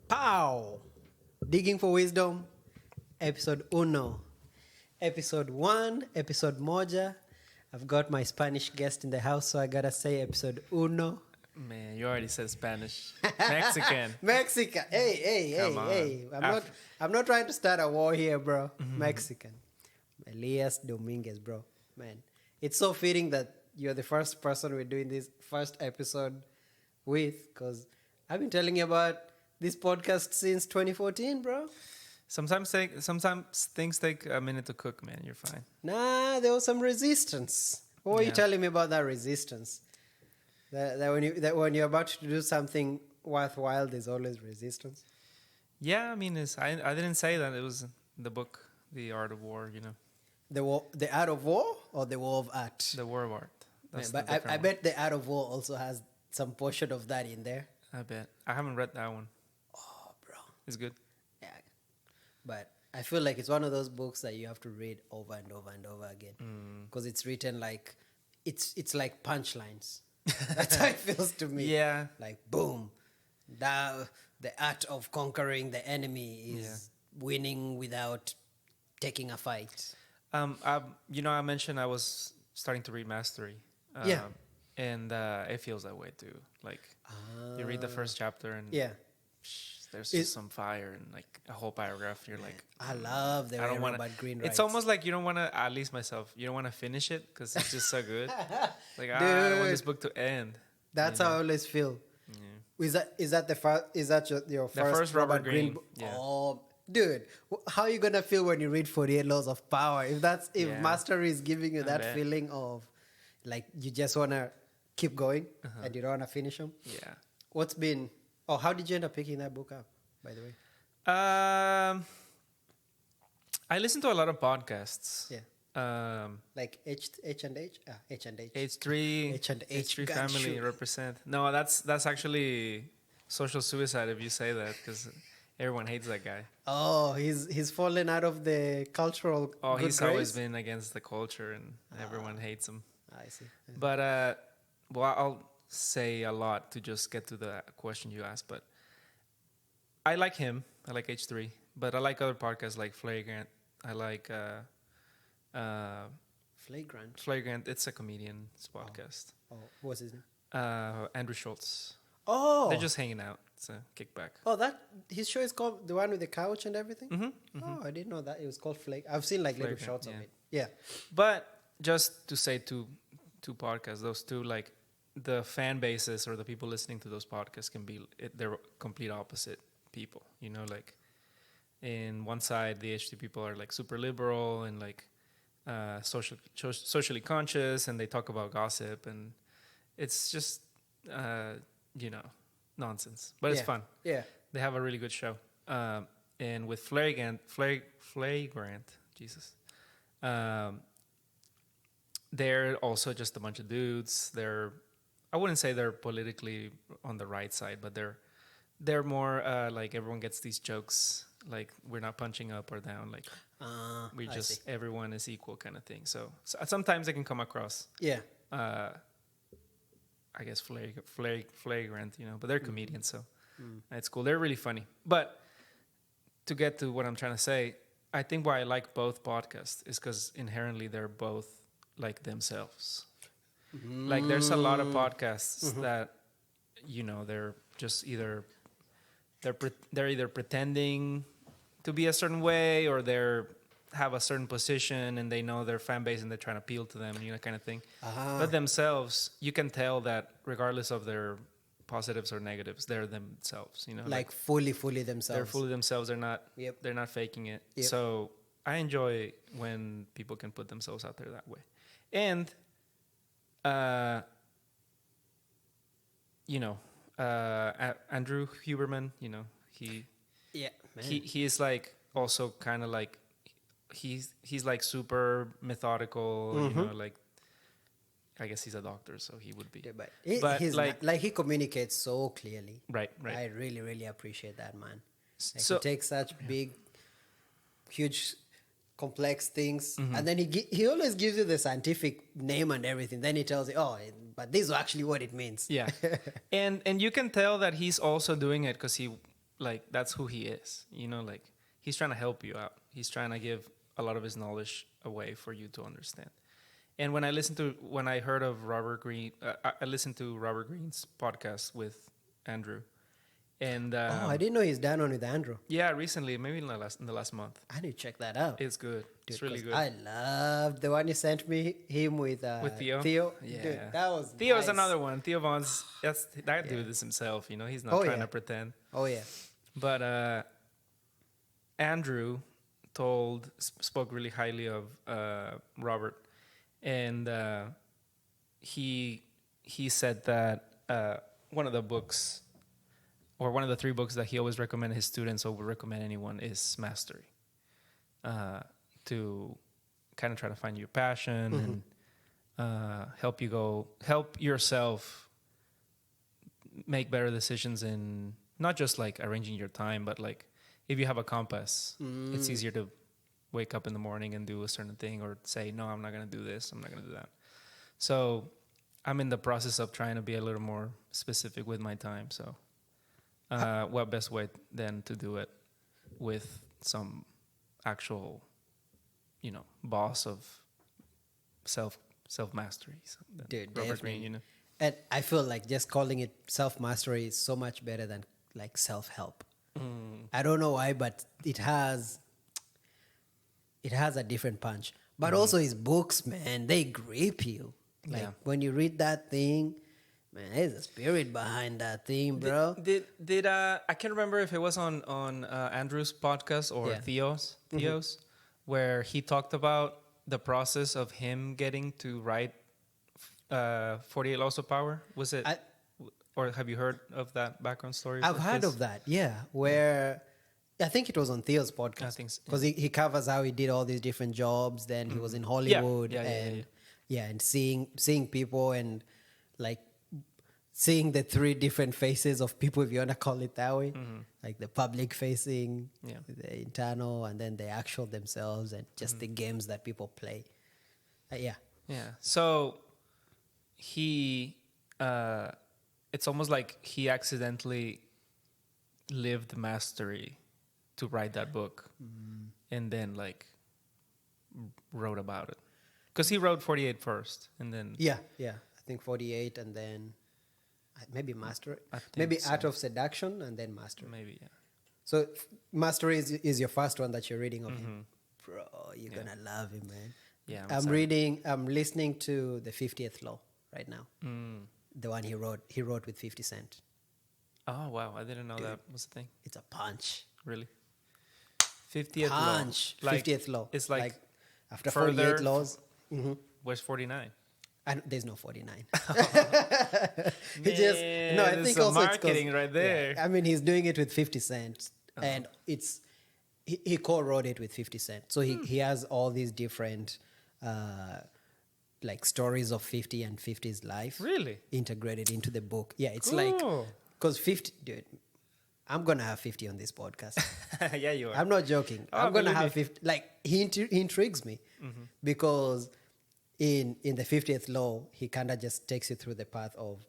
Pow! Digging for Wisdom, episode uno. Episode one, episode moja. I've got my Spanish guest in the house, so I gotta say episode uno. Man, you already said Spanish. Mexican. Mexican. Hey. Come on. I'm not trying to start a war here, bro. Mexican. Elias Dominguez, bro. Man. It's so fitting that you're the first person we're doing this first episode with, because I've been telling you about this podcast since 2014, bro. Sometimes things take a minute to cook, man. You're fine. Nah, there was some resistance. What were you telling me about that resistance? That when you're about to do something worthwhile, there's always resistance. Yeah, I mean, I didn't say that. It was the book, The Art of War, you know. The art of war or the war of art? The War of Art. Man, but I bet the art of war also has some portion of that in there. I bet. I haven't read that one. Oh, bro. It's good. Yeah. But I feel like it's one of those books that you have to read over and over and over again. Because it's written like, it's like punchlines. That's how it feels to me. Yeah. Like, boom. The art of conquering the enemy is winning without taking a fight. I mentioned I was starting to read Mastery. And it feels that way too. Like, you read the first chapter and there's just some fire and like a whole paragraph. You're like, I love the Robert Green writes. It's almost like you don't want to, at least myself, you don't want to finish it because it's just so good. Like, I don't want this book to end. That's how I always feel. Yeah. Is that your first Robert Green book? Yeah. Oh, dude, how are you gonna feel when you read 48 Laws of Power? If Mastery is giving you that feeling of like you just wanna keep going and you don't wanna finish them. Yeah. How did you end up picking that book up, by the way? I listen to a lot of podcasts. Yeah. Like H and H? H and H. H3. H and H. H3 family represent. No, that's actually social suicide if you say that, because everyone hates that guy. Oh, he's fallen out of the cultural. Oh, good he's grace? always been against the culture, and everyone hates him. I see. Yeah. But I'll say a lot to just get to the question you asked. But I like him. I like H3. But I like other podcasts like Flagrant. I like Flagrant. Flagrant. It's a comedian's podcast. Oh, what's his name? Andrew Schultz. Oh, They're just hanging out. It's a kickback. Oh, his show is called the one with the couch and everything. Oh, I didn't know that it was called Flake. I've seen like little shots of it. Yeah, but just to say two podcasts, those two, like the fan bases or the people listening to those podcasts they're complete opposite people. You know, like in one side, the HT people are like super liberal and like socially conscious, and they talk about gossip, and it's just nonsense, but it's fun. Yeah, they have a really good show. And with Flagrant, Jesus, they're also just a bunch of dudes. I wouldn't say they're politically on the right side, but they're more like everyone gets these jokes, like we're not punching up or down, like everyone is equal kind of thing. So sometimes they can come across I guess flagrant, but they're comedians, so it's cool. They're really funny. But to get to what I'm trying to say, I think why I like both podcasts is because inherently they're both like themselves. Like there's a lot of podcasts that, they're just either they're either pretending to be a certain way or have a certain position and they know their fan base and they're trying to appeal to them, kind of thing. But themselves, you can tell that regardless of their positives or negatives, they're themselves, like fully themselves. They're fully themselves. They're not, they're not faking it. Yep. So I enjoy when people can put themselves out there that way. And, Andrew Huberman, he is like also kind of like, he's like super methodical, like I guess he's a doctor, so he would be. Yeah, but he's like he communicates so clearly. Right. I really, really appreciate that, man. Like he takes such big, huge, complex things, and then he always gives you the scientific name and everything. Then he tells you, but this is actually what it means. Yeah, and you can tell that he's also doing it because he like that's who he is. You know, like he's trying to help you out. He's trying to give a lot of his knowledge away for you to understand. And when I heard of Robert Greene, I listened to Robert Greene's podcast with Andrew. And I didn't know he's done one with Andrew. yeah, recently, maybe in the last month. I need to check that out. It's good. Dude, it's really 'cause good. I love the one you sent me, him with Theo? Theo. Yeah. Dude, that was Theo's nice. another one. Theo Vaughn's, that dude is himself, you know, he's not Oh, trying yeah. to pretend. Oh, yeah. But Andrew spoke really highly of Robert, and he said that one of the books, or one of the 3 books that he always recommended his students or would recommend anyone, is Mastery, to kind of try to find your passion and help yourself make better decisions in not just like arranging your time, but like if you have a compass, it's easier to wake up in the morning and do a certain thing, or say, no, I'm not going to do this, I'm not going to do that. So I'm in the process of trying to be a little more specific with my time. So what best way then to do it with some actual, you know, boss of self-mastery. So Dude, Robert definitely. Greene, you know. And I feel like just calling it self-mastery is so much better than like self-help. I don't know why, but it has a different punch. But also his books, man, they grip you. Like when you read that thing, man, there's a spirit behind that thing, bro. Did I can't remember if it was on Andrew's podcast or Theo's, where he talked about the process of him getting to write 48 Laws of Power. Was it? Or have you heard of that background story? I've heard of that, yeah. Where I think it was on Theo's podcast. I think so, because he covers how he did all these different jobs. Then he was in Hollywood, and seeing people and like seeing the 3 different faces of people, if you want to call it that way, like the public facing, the internal, and then the actual themselves, and just the games that people play. Yeah. So he, it's almost like he accidentally lived mastery to write that book, and then like wrote about it, because he wrote 48 first, and then I think 48, and then maybe Mastery, maybe so. Art of Seduction, and then Mastery. maybe So Mastery is your first one that you're reading of him, bro. You're gonna love him, man. Yeah, I'm listening to the 50th Law right now. The one he wrote with 50 Cent. Oh wow, I didn't know that was a thing. It's a punch. Really? 50th Punch. law. 50th Law. It's like after further 48 laws. Where's 49? There's no 49. I think also marketing right there. I mean, he's doing it with 50 Cent, and he co-wrote it with 50 Cent. So he has all these different like stories of 50 and 50's life, Really? integrated into the book. Yeah, it's Cool. like because 50, dude. I'm gonna have 50 on this podcast. Yeah, you are. I'm not joking. Oh, I'm gonna believe have me. 50. Like he intrigues me because in the 50th Law, he kind of just takes you through the path of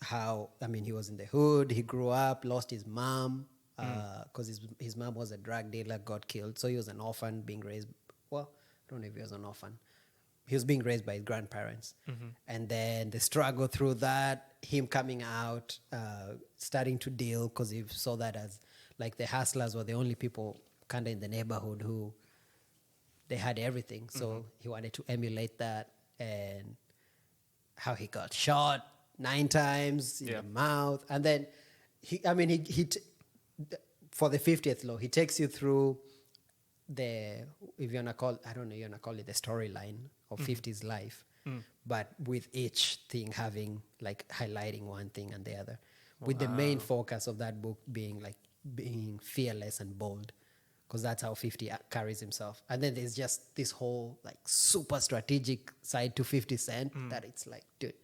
how, I mean, he was in the hood, he grew up, lost his mom because his mom was a drug dealer, got killed. So he was an orphan being raised. Well, I don't know if he was an orphan. He was being raised by his grandparents. And then the struggle through that, him coming out, starting to deal, because he saw that as like the hustlers were the only people kind of in the neighborhood who they had everything. So he wanted to emulate that, and how he got shot 9 times in the mouth. And then for the 50th Law, he takes you through if you want to call, I don't know, you want to call it the storyline of 50's life, but with each thing having like highlighting one thing and the other, with the main focus of that book being like being fearless and bold, because that's how 50 carries himself. And then there's just this whole like super strategic side to 50 Cent that it's like, dude,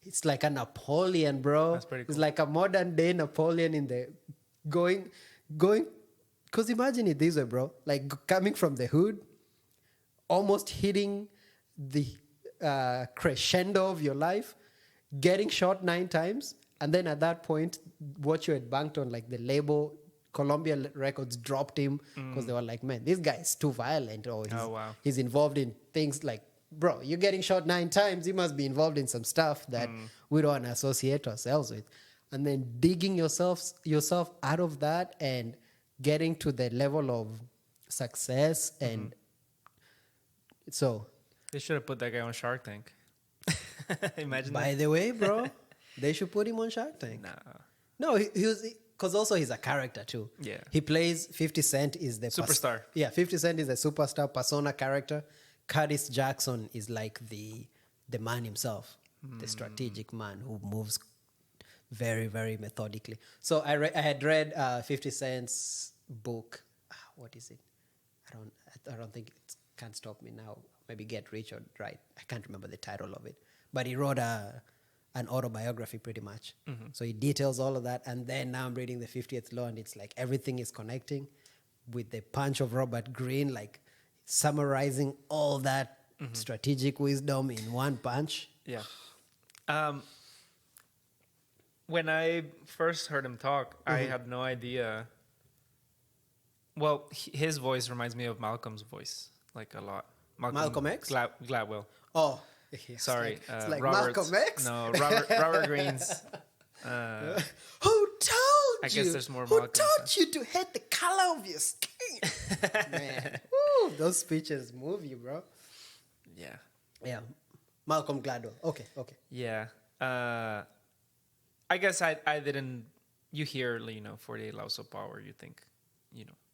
it's like a Napoleon, bro. That's pretty cool. It's like a modern day Napoleon in the going. Because imagine it this way, bro. Like coming from the hood, almost hitting the crescendo of your life, getting shot 9 times, And then at that point, what you had banked on, like the label, Columbia Records dropped him because they were like, man, this guy is too violent, or he's involved in things like, bro, you're getting shot 9 times. You must be involved in some stuff that we don't want to associate ourselves with. And then digging yourself out of that and getting to the level of success. And so... They should have put that guy on Shark Tank. Imagine By the way, bro, they should put him on Shark Tank. Nah. No, he was... Because also he's a character too. Yeah. He plays... 50 Cent is the... Superstar. 50 Cent is the superstar persona character. Curtis Jackson is like the man himself. The strategic man who moves very, very methodically. So I had read 50 Cent's book. What is it? I don't think it Can't Stop Me Now. Maybe Get Rich or Right. I can't remember the title of it. But he wrote an autobiography pretty much. So he details all of that. And then now I'm reading the 50th Law, and it's like everything is connecting with the punch of Robert Greene, like summarizing all that strategic wisdom in one punch. Yeah. When I first heard him talk, I had no idea. Well, his voice reminds me of Malcolm's voice, like a lot. Malcolm X? Gladwell. Oh, Sorry. It's like Robert's, Malcolm X? No, Robert Greene's. Who told you? I guess there's more Who Malcolm. taught you to hate the color of your skin? Man, woo, those speeches move you, bro. Yeah. Yeah. Malcolm Gladwell. Okay. Yeah. I guess I didn't. You hear, 48 Laws of Power, you think,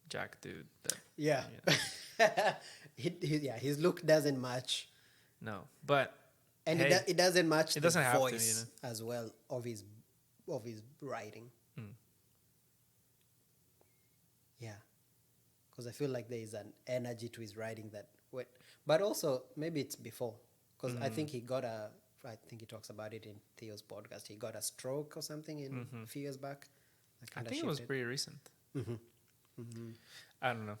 Jack dude. Yeah. His look doesn't match. No, but and it doesn't match it the doesn't have voice to, as well of his writing. Yeah, because I feel like there is an energy to his writing but also maybe it's before, because I think he talks about it in Theo's podcast. He got a stroke or something a few years back. I think it was pretty recent. I don't know,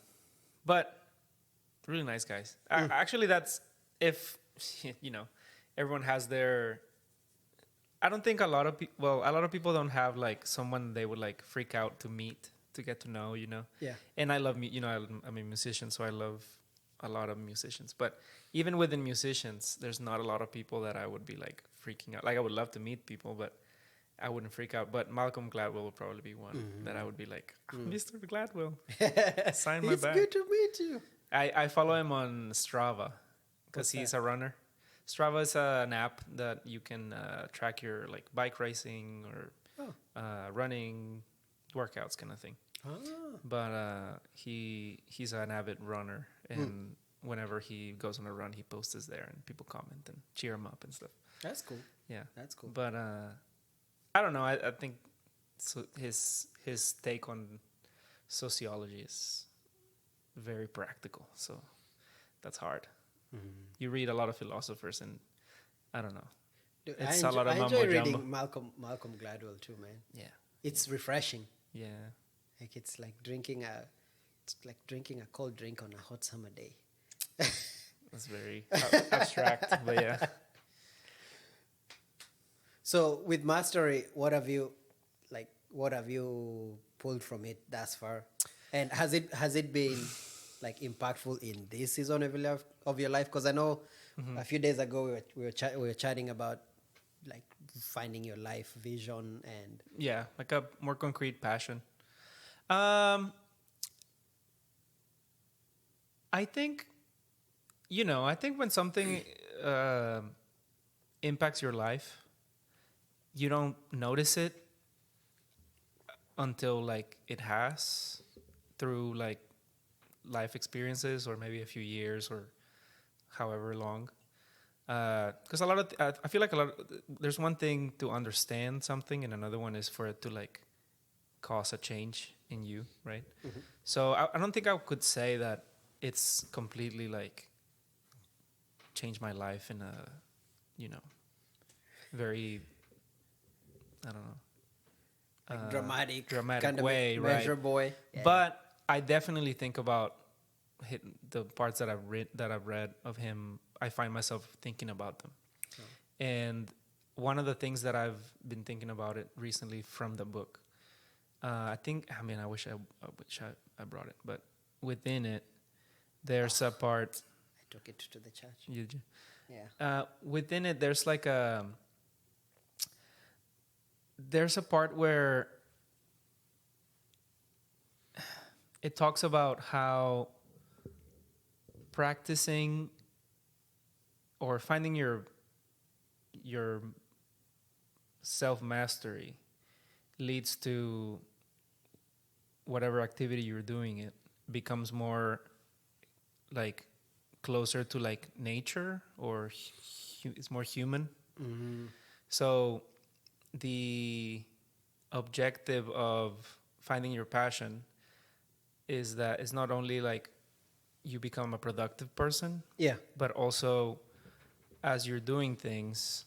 but really nice guys. Actually, that's if everyone has their. I don't think a lot of people don't have like someone they would like freak out to meet, to get to know, Yeah. And I love I'm a musician, so I love a lot of musicians. But even within musicians, there's not a lot of people that I would be like freaking out. Like I would love to meet people, but I wouldn't freak out. But Malcolm Gladwell would probably be one that I would be like, Mr. Gladwell, sign my back. It's good to meet you. I follow him on Strava because he's a runner. Strava is an app that you can track your like bike racing or running, workouts kind of thing. But he's an avid runner, and whenever he goes on a run, he posts this there, and people comment and cheer him up and stuff. That's cool. Yeah, That's cool. But I don't know. I think his take on sociology is very practical, so that's hard. You read a lot of philosophers, and I don't know. Dude, It's I a lot of enjoy mumbo reading jumbo. Malcolm Gladwell too, man. Yeah, It's refreshing. yeah. Like it's like drinking a cold drink on a hot summer day. That's very abstract, but yeah. So with Mastery, what have you pulled from it thus far? And has it been like impactful in this season of your life? Because I know a few days ago we were chatting about like finding your life vision and Like a more concrete passion. I think when something impacts your life, you don't notice it until like it has, through like life experiences or maybe a few years or however long. Because I feel like there's one thing to understand something, and another one is for it to like cause a change in you, right? So I don't think I could say that it's completely like changed my life in a very, I don't know, like dramatic kind way, measure right? boy. Yeah. But I definitely think about the parts that I've read of him. I find myself thinking about them, and one of the things that I've been thinking about it recently from the book, I wish I brought it, but within it, there's a part. I took it to the church. You did? Yeah. Within it, there's like there's a part where it talks about how practicing or finding your self-mastery leads to whatever activity you're doing, it becomes more like closer to like nature, or it's more human. Mm-hmm. So the objective of finding your passion is that it's not only like you become a productive person, Yeah. but also as you're doing things,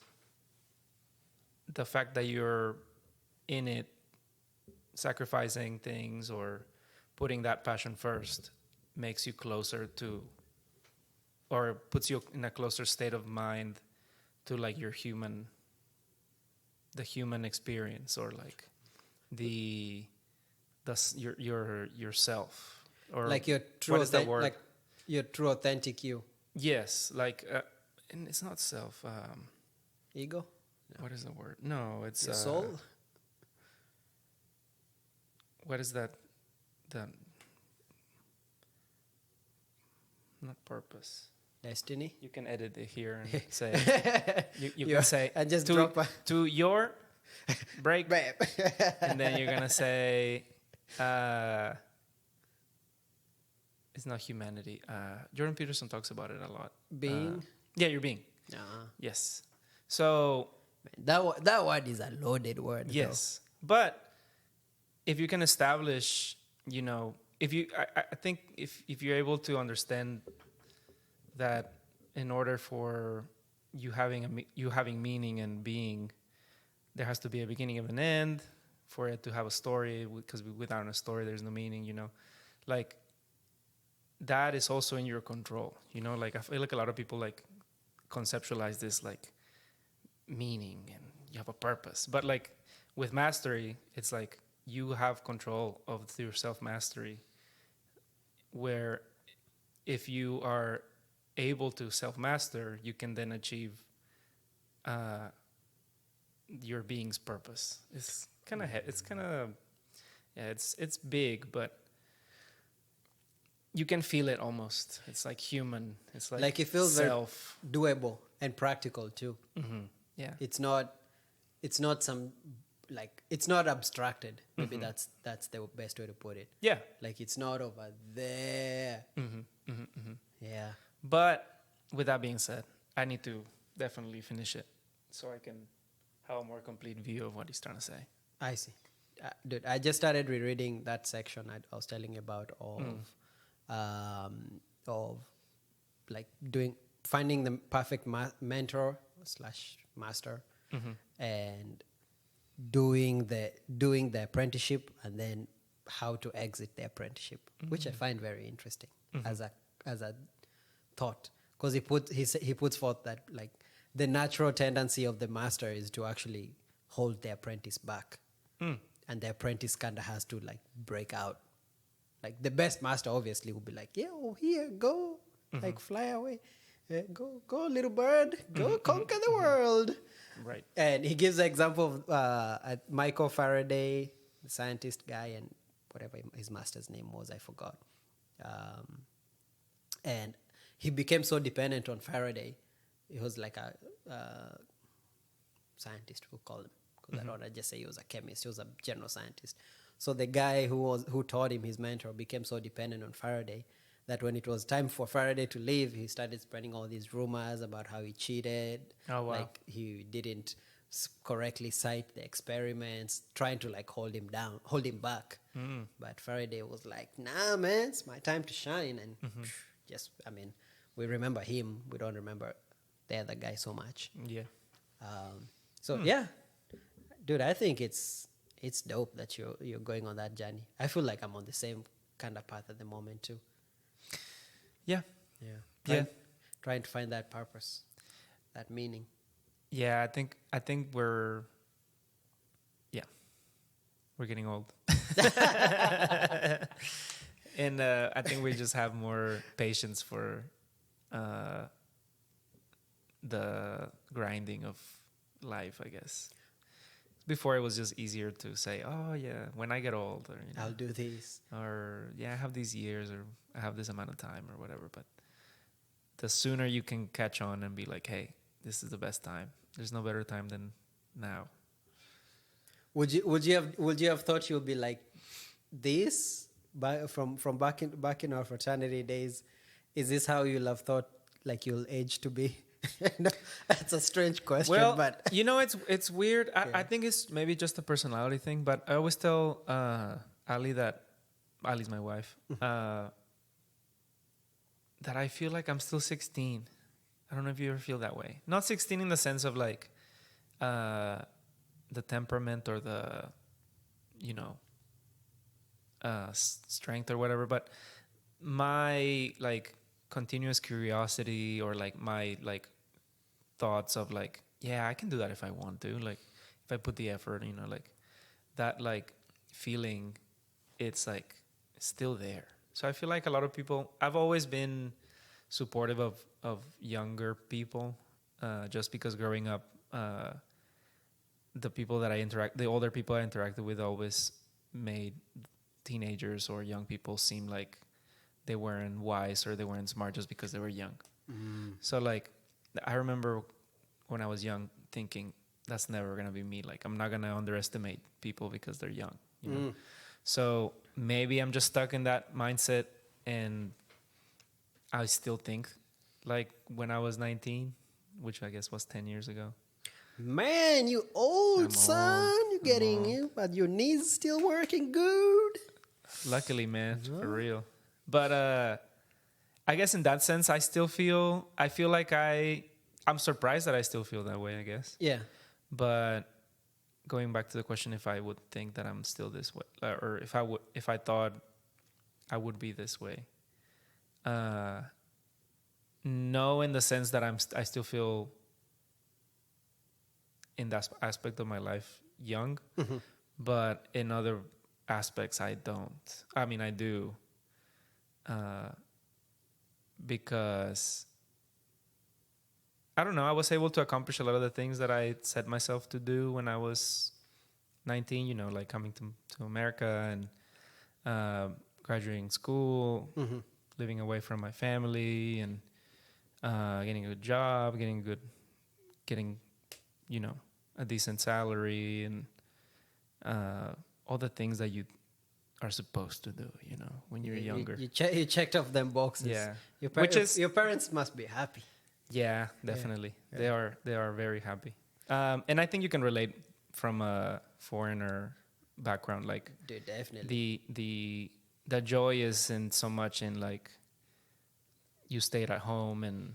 the fact that you're in it, sacrificing things or putting that passion first, makes you closer to, or puts you in a closer state of mind to like the human experience, or like yourself, or Like your true, what is that word? like your true authentic you. Yes, like and it's not self. Ego. No. What is the word? No, it's Your soul. What is that? The not purpose. Destiny. You can edit it here and say you can say and just drop to your break, Babe. and then you're gonna say it's not humanity. Jordan Peterson talks about it a lot. Being. Yeah, you're being. Yes. So That word is a loaded word. yes, but if you can establish, if you, I think if you're able to understand that in order for you having meaning and being, there has to be a beginning and an end for it to have a story, because without a story there's no meaning, like that is also in your control, like I feel like a lot of people like conceptualize this like meaning and you have a purpose, but like with mastery, it's like you have control of your self-mastery, where if you are able to self-master, you can then achieve your being's purpose. It's kind of it's big, but you can feel it almost. It's like human. It's like it feels self very doable and practical too. Mm-hmm. Yeah. It's not some, like, it's not abstracted. Maybe that's the best way to put it. Yeah. Like, it's not over there. Mm-hmm. Mm-hmm. Mm-hmm. Yeah. But with that being said, I need to definitely finish it so I can have a more complete view of what he's trying to say. I see. Dude, I just started rereading that section I was telling you about of like finding the perfect mentor / master, and doing the apprenticeship, and then how to exit the apprenticeship, which I find very interesting as a thought, because he puts forth that like the natural tendency of the master is to actually hold the apprentice back, and the apprentice kind of has to like break out. Like the best master obviously would be like, yo, here, go, like fly away, go little bird, go conquer the world. Right. And he gives the example of Michael Faraday, the scientist guy, and whatever his master's name was, I forgot. And he became so dependent on Faraday. He was like a scientist, we'll call him, because I don't want to just say he was a chemist. He was a general scientist. So the guy who taught him, his mentor, became so dependent on Faraday that when it was time for Faraday to leave, he started spreading all these rumors about how he cheated. Oh, wow. Like he didn't correctly cite the experiments, trying to like hold him back. But Faraday was like, nah, man, it's my time to shine. And we remember him. We don't remember the other guy so much. Yeah. Yeah, dude, I think it's dope that you're going on that journey. I feel like I'm on the same kind of path at the moment too. Yeah. Yeah. Trying to find that purpose, that meaning. Yeah, I think we're getting old. And I think we just have more patience for uh, the grinding of life, I guess. Before it was just easier to say, oh yeah, when I get old, or I'll do this. or yeah, I have these years, or I have this amount of time, or whatever. But the sooner you can catch on and be like, hey, this is the best time. There's no better time than now. Would you have thought you would be like this from back in our fraternity days? Is this how you'll have thought like you'll age to be? No, that's a strange question, Well, but it's weird. I think it's maybe just a personality thing, but I always tell Ali that Ali's my wife, that I feel like I'm still 16. I don't know if you ever feel that way. Not 16 in the sense of like the temperament or the, strength or whatever, but my like continuous curiosity, or like my like thoughts of like, yeah, I can do that if I want to, like if I put the effort, like that like feeling, it's like still there. So I feel like a lot of people, I've always been supportive of younger people, just because growing up, the older people I interacted with always made teenagers or young people seem like they weren't wise or they weren't smart just because they were young. So like, I remember when I was young thinking, that's never going to be me. Like, I'm not going to underestimate people because they're young, So maybe I'm just stuck in that mindset, and I still think like when I was 19, which I guess was 10 years ago. man, you old I'm son, old. you're getting old. you, but your knees still working good. Luckily, man, for real. But I guess in that sense, I feel like I'm surprised that I still feel that way, I guess. Yeah. But going back to the question, if I would think that I'm still this way, or if I thought I would be this way, no, in the sense that I still feel in that aspect of my life young, but in other aspects I don't. I mean, I do, because I don't know, I was able to accomplish a lot of the things that I set myself to do when I was 19, like coming to America and graduating school, living away from my family, and getting a good job, getting a decent salary, and all the things that you are supposed to do, when you're younger. You checked off them boxes. Yeah. Your parents must be happy. Yeah, definitely. Yeah. They are very happy. And I think you can relate from a foreigner background. Like, Dude, definitely. The joy isn't so much in like you stayed at home and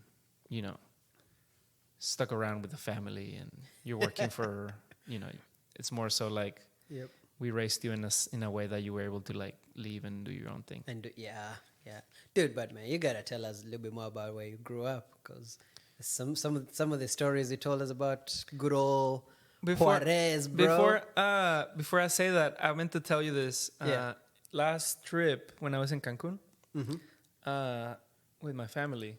stuck around with the family and you're working for it's more so like we raised you in a way that you were able to like leave and do your own thing. And yeah, dude. But man, you gotta tell us a little bit more about where you grew up, because some of the stories you told us about good old Juarez, bro. Before I say that, I meant to tell you this. Last trip when I was in Cancun, with my family.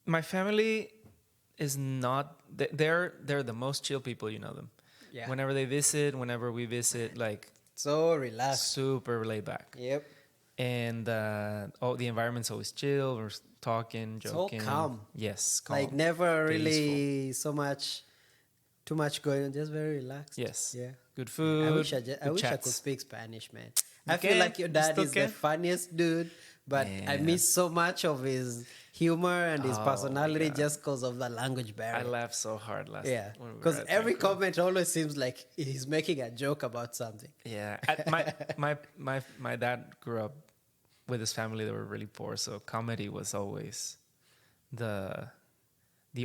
My family is not. They're the most chill people. You know them. Yeah. Whenever we visit, like So relaxed. super laid back. Yep. And the environment's always chill. We're talking, joking. So calm. Yes, calm. Like never really too much going on. Just very relaxed. Yes. Yeah. Good food. I wish I could speak Spanish, man. I feel like your dad is the funniest dude, but I miss so much of his humor and his personality just because of the language barrier. I laughed so hard last. Yeah, because every comment always seems like he's making a joke about something. Yeah, my dad grew up with his family that were really poor, so comedy was always the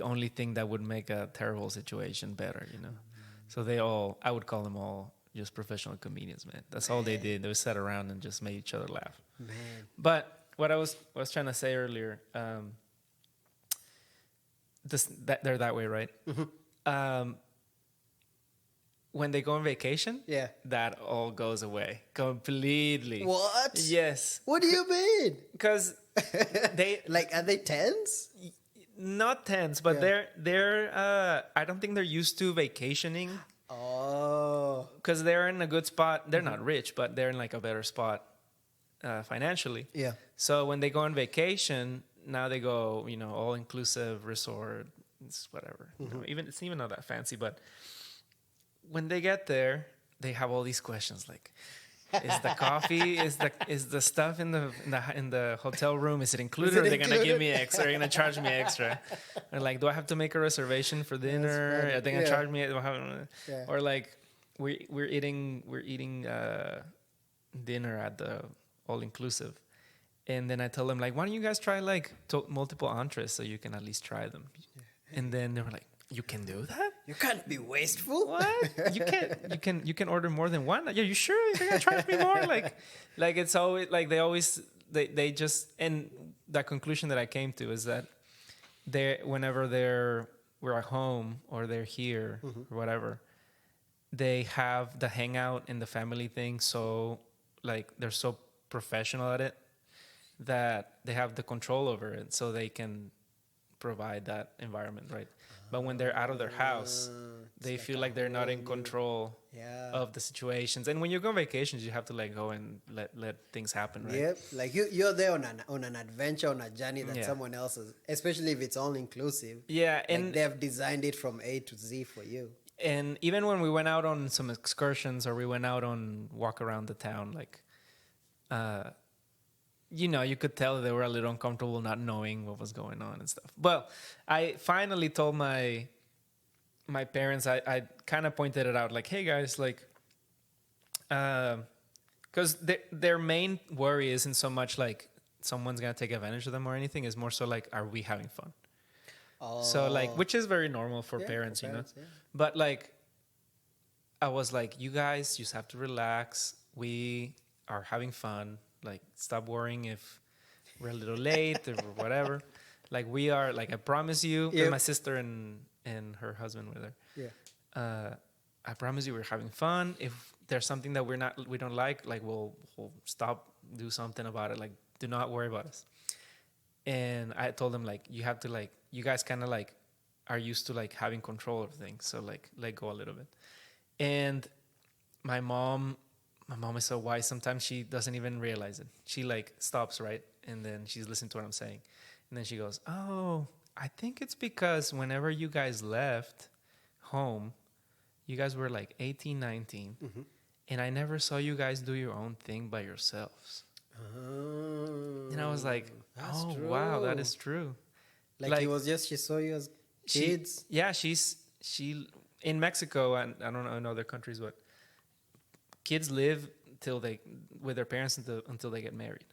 only thing that would make a terrible situation better, So I would call them all just professional comedians, man. That's all they did. They would sit around and just make each other laugh. Man. But what I was trying to say earlier, they're that way, right? When they go on vacation, Yeah. that all goes away completely. What? Yes, What do you mean? because they Like, are they tense? not tense, but Yeah. they're I don't think they're used to vacationing Oh. because they're in a good spot. They're not rich, but they're in like a better spot financially. Yeah. So when they go on vacation, now they go, all inclusive resort, it's whatever. Even it's even not that fancy, but when they get there, they have all these questions like, is the coffee, is the stuff in the hotel room, is it included? Or are they gonna give me extra? Are they gonna charge me extra? Or like, do I have to make a reservation for dinner? Are they gonna charge me? Yeah. Or like, we're eating dinner at the all inclusive, and then I tell them like, why don't you guys try like multiple entrees so you can at least try them? And then they were like, you can do that? You can't be wasteful. What? You can order more than one? Yeah, you sure they're gonna charge me more? Like it's always like they just, and the conclusion that I came to is that whenever we're at home or they're here or whatever, they have the hangout and the family thing, so like they're so professional at it that they have the control over it, so they can provide that environment, right? But when they're out of their house, they feel like they're not in control of the situations. And when you go on vacations, you have to like go and let things happen, right? Yep, like you're there on an adventure, on a journey that someone else is, especially if it's all inclusive. Yeah, like and they have designed it from A to Z for you. And even when we went out on some excursions or we went out on walk around the town, like, you could tell they were a little uncomfortable not knowing what was going on and stuff. Well, I finally told my parents, I kind of pointed it out, like, hey guys, like, because their main worry isn't so much like someone's gonna take advantage of them or anything. It's more so like, are we having fun? So like, which is very normal for parents, Yeah. But like, I was like, you guys just have to relax. We are having fun. Like, stop worrying if we're a little late or whatever. Like, we are, like, I promise you, my sister and her husband were there. Yeah. I promise you we're having fun. If there's something that we don't like we'll stop, do something about it. Like, do not worry about us. And I told them, like, you have to, like, you guys kind of like are used to like having control of things. So like, let go a little bit. And my mom is so wise. Sometimes she doesn't even realize it. She like stops, right? And then she's listening to what I'm saying. And then she goes, oh, I think it's because whenever you guys left home, you guys were like 18, 19. And I never saw you guys do your own thing by yourselves. And I was like, oh, true. Wow, that is true. Like it was just, she saw you as kids? She in Mexico, and I don't know in other countries, but kids live with their parents until they get married,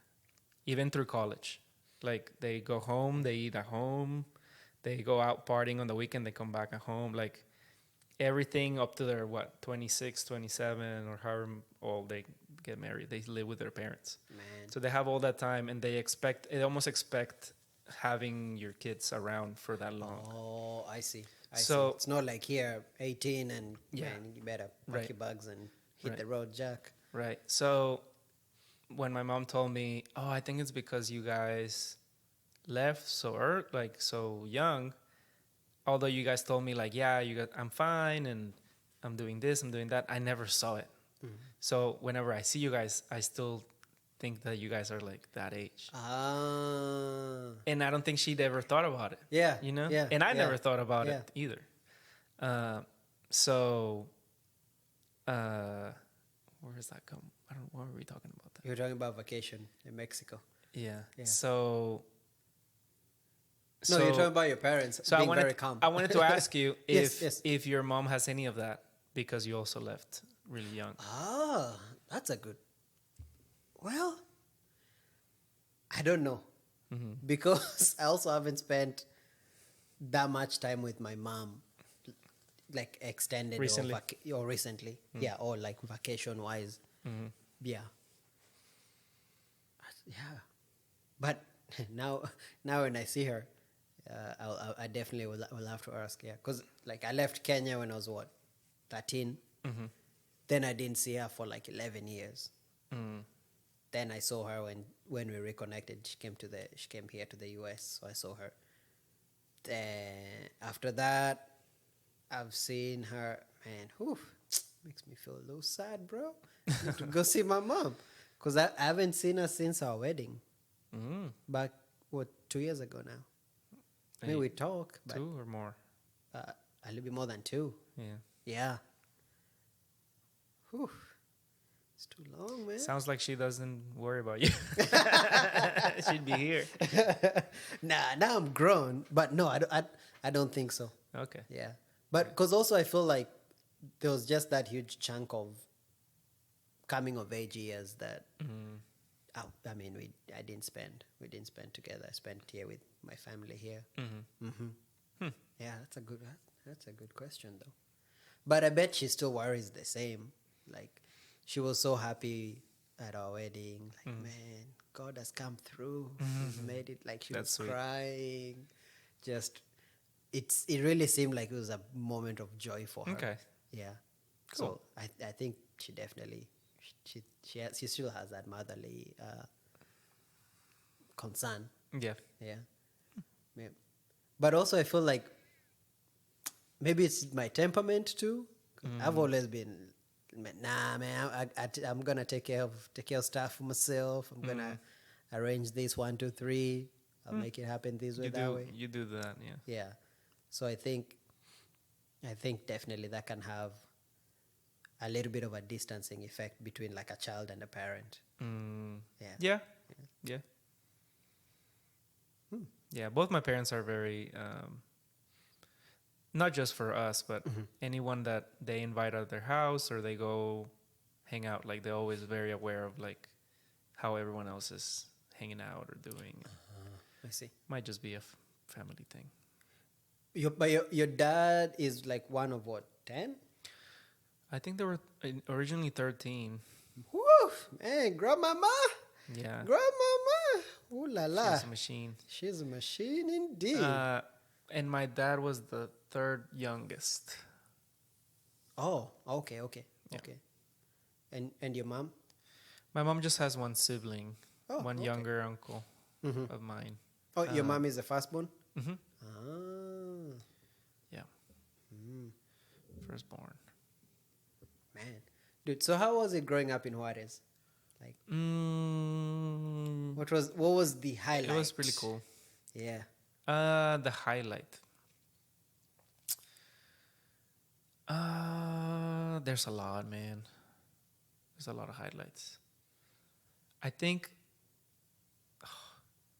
even through college. Like, they go home, they eat at home, they go out partying on the weekend, they come back at home. Like, everything up to their 26, 27, or however old they get married, they live with their parents. Man. So they have all that time, and they almost expect having your kids around for that long. Oh, I see. So it's not like here, 18 and man, you better pack your bags and hit the road, Jack. Right. So when my mom told me, oh, I think it's because you guys left so young, although you guys told me like, yeah, I'm fine and I'm doing this, I'm doing that, I never saw it. So whenever I see you guys, I still think that you guys are like that age. And I don't think she'd ever thought about it. Yeah. Yeah. And I never thought about it either. Where does that come? What were we talking about that? You were talking about vacation in Mexico. Yeah. So you're talking about your parents being very calm. I wanted to ask you if your mom has any of that, because you also left really young. That's a good... Well, I don't know. Because I also haven't spent that much time with my mom, like extended recently. or recently. Yeah, or like vacation-wise. Yeah. Yeah. But now when I see her, I definitely will have to ask. Yeah, because like I left Kenya when I was 13. Mm-hmm. Then I didn't see her for like 11 years. Mm. Then I saw her when we reconnected. She came here to the US, so I saw her. Then after that, I've seen her. Man, whew, makes me feel a little sad, bro. I need to go see my mom because I haven't seen her since our wedding. Mm. Back 2 years ago now. Maybe we talk, but 2 or more. a little bit more than 2. Yeah. Yeah. Whew. It's too long, man. Sounds like she doesn't worry about you. She'd be here. Nah, now I'm grown, but no, I don't think so. Okay. Yeah, but because also I feel like there was just that huge chunk of coming of age years that I mean we didn't spend together. I spent here with my family here. Yeah, that's a good question though. But I bet she still worries the same. Like she was so happy at our wedding. Like man, God has come through. He's made it. Like she That's was sweet. crying. Just it really seemed like it was a moment of joy for her. Okay. Yeah. Cool. So I think she definitely she still has that motherly concern. Yeah. Yeah. Yeah. But also I feel like maybe it's my temperament too. I've always been, nah, man. I'm gonna take care of stuff for myself. I'm gonna arrange this 1, 2, 3. I'll make it happen this way, that way. You do that, yeah. Yeah. So I think definitely that can have a little bit of a distancing effect between like a child and a parent. Yeah. Yeah. Yeah. Yeah, both my parents are very, not just for us, but anyone that they invite out of their house or they go hang out, like they're always very aware of like how everyone else is hanging out or doing. I see. Might just be a family thing. Your dad is like one of 10? I think they were originally 13. Woo! Man, grandmama! Yeah. Grandmama! Ooh la la. She's a machine. She's a machine indeed. And my dad was the 3rd youngest. Oh, okay. Yeah. Okay. And your mom? My mom just has one sibling, one okay. younger uncle of mine. Oh, your mom is the firstborn? Mm-hmm. Ah. Yeah. Firstborn. Man. Dude, so how was it growing up in Juarez? Like what was the highlight? It was really cool. Yeah. The highlight. There's a lot, man. There's a lot of highlights. I think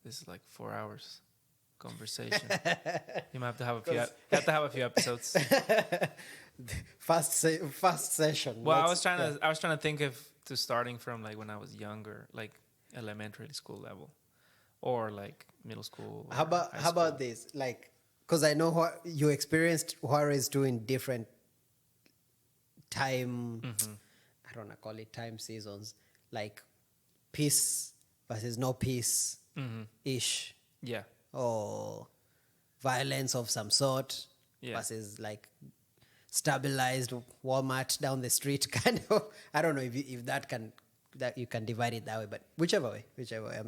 this is like 4 hours conversation. You might have to have a few episodes. Fast session. Well, I was trying to think of starting from like when I was younger, like elementary school level, or like middle school. How about this? Like, because I know what you experienced Juarez doing different time. I don't know, call it time seasons, like peace versus no peace ish. Yeah. Or violence of some sort versus like stabilized Walmart down the street kind of. I don't know if that you can divide it that way, but whichever way.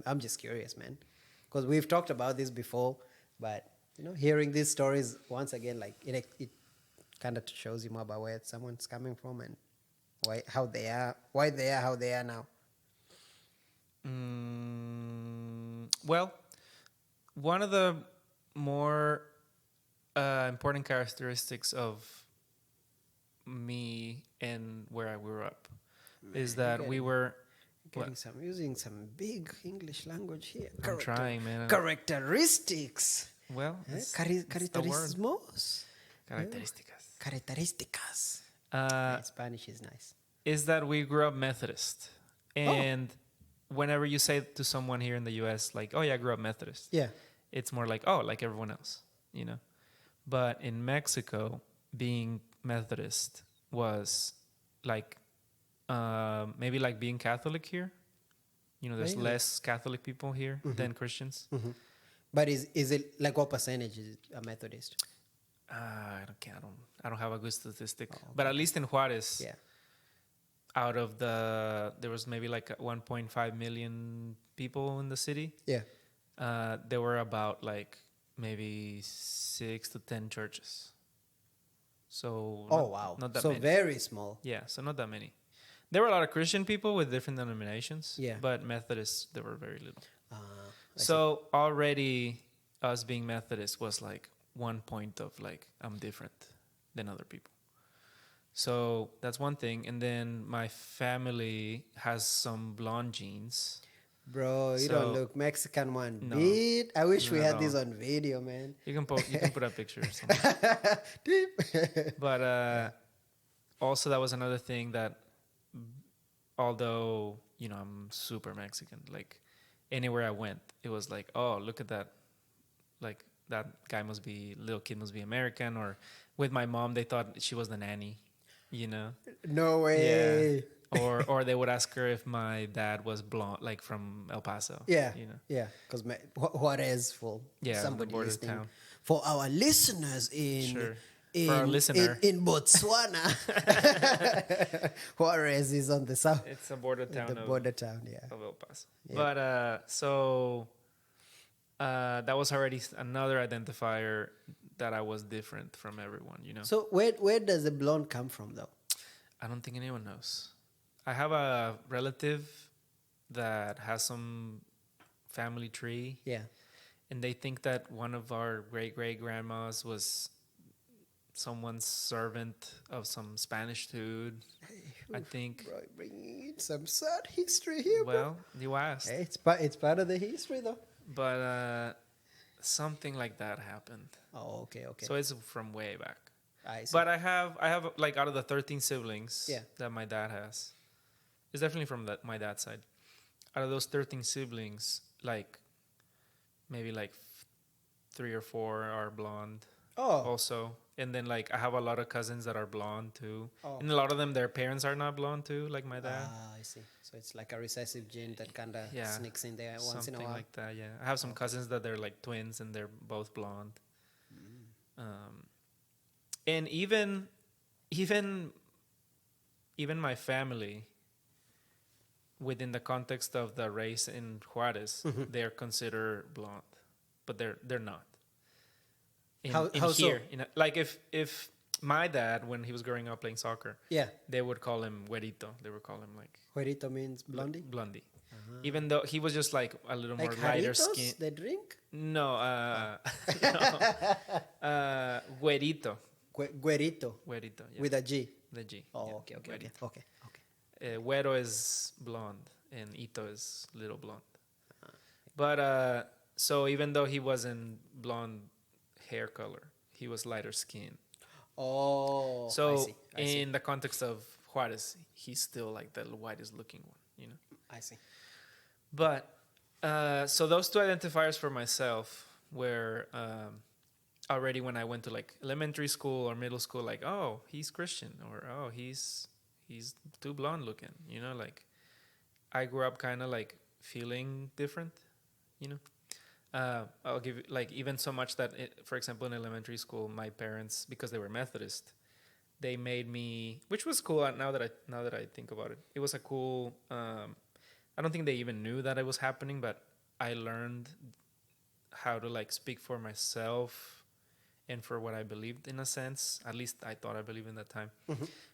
I'm just curious, man, because we've talked about this before, but hearing these stories once again, like it kind of shows you more about where someone's coming from and why they are how they are now. Well, one of the more important characteristics of me and where I grew up is that we were using some big English language here. I'm trying, man. Characteristics. Well, Caracterismos. Características. Spanish is nice. Is that we grew up Methodist, and whenever you say to someone here in the U.S. like, "Oh yeah, I grew up Methodist," it's more like, "Oh, like everyone else," But in Mexico, being Methodist was like maybe like being Catholic here. There's less Catholic people here than Christians. But is it like what percentage is a Methodist? I don't have a good statistic, but at least in Juarez, Yeah. out of there was maybe like 1.5 million people in the city. Yeah. There were about like maybe 6 to 10 churches. So Wow. not that so many. very small. Yeah, so not that many. There were a lot of Christian people with different denominations. Yeah. But Methodists, there were very little. I So already us being Methodist was like one point of like I'm different than other people. So that's one thing. And then my family has some blonde genes. Bro, you So- don't look Mexican one No. bit. I wish we Not had at this all. on video, man. You can put a picture or something. Deep. But also that was another thing that although, I'm super Mexican, like anywhere I went, it was like, oh, look at that. Like that little kid must be American. Or with my mom, they thought she was the nanny, No way. Or they would ask her if my dad was blonde, like from El Paso. Yeah. Yeah. Because Juarez for Yeah, somebody the border listening. town. For our listeners Sure. For our listener. in Botswana, Juarez is on the south. It's a border town The border town, yeah. of El Paso. Yeah. But so that was already another identifier that I was different from everyone, So where does the blonde come from, though? I don't think anyone knows. I have a relative that has some family tree, Yeah. and they think that one of our great-great-grandmas was someone's servant of some Spanish dude, I think. Bro, bringing in some sad history here, bro. Well, you asked. Hey, it's part of the history, though. But something like that happened. Oh, okay. So it's from way back. I see. But I have like out of the 13 siblings Yeah. that my dad has, it's definitely from my dad's side. Out of those 13 siblings, like maybe like 3 or 4 are blonde also. And then like I have a lot of cousins that are blonde too. Oh. And a lot of them, their parents are not blonde too, like my dad. I see. So it's like a recessive gene that kind of Yeah. sneaks in there once in a Something while. like that, yeah. I have some cousins that they're like twins and they're both blonde. And even my family, within the context of the race in Juarez, they're considered blonde, but they're not. How so? Like if my dad, when he was growing up playing soccer, Yeah. they would call him güerito. They would call him like Juerito means blondie? blondie. Even though he was just like a little Like more lighter Jarritos, skin. the drink? No, güerito. Guerito. Güerito, yeah. With a G. The G. Oh, yeah, okay. güerito. Okay. Güero is blonde and Ito is little blonde. But so even though he wasn't blonde hair color, he was lighter skin. Oh, So I see. in the context of Juarez, he's still like the whitest looking one, I see. But so those two identifiers for myself were already when I went to like elementary school or middle school, like, oh, he's Christian, or oh, he's too blonde looking, like I grew up kind of like feeling different, I'll give you like even so much that for example in elementary school, my parents, because they were Methodist, they made me, which was cool. Now that I think about it, it was a cool. I don't think they even knew that it was happening, but I learned how to like speak for myself and for what I believed in a sense. At least I thought I believed in that time.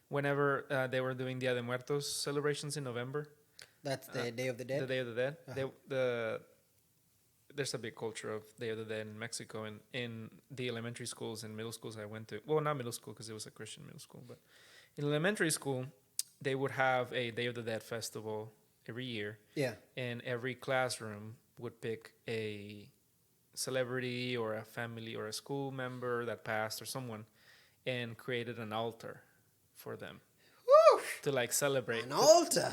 Whenever they were doing Dia de Muertos celebrations in November, That's the Day of the Dead? the Day of the Dead, there's a big culture of Day of the Dead in Mexico, and in the elementary schools and middle schools I went to, well, not middle school because it was a Christian middle school, but in elementary school, they would have a Day of the Dead festival every year. Yeah. And every classroom would pick a celebrity or a family or a school member that passed or someone and created an altar for them. Woo! To like celebrate. An altar.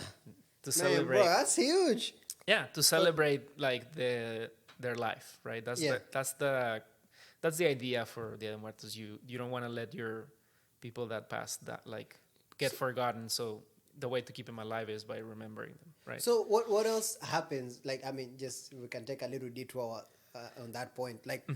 To Man, celebrate. bro, that's huge. Yeah, to celebrate like their life, right? That's the idea for Dia de Muertos. You don't want to let your people that passed that like get forgotten. So the way to keep them alive is by remembering them, right? So what else happens? Like, I mean, just we can take a little detour on that point. Like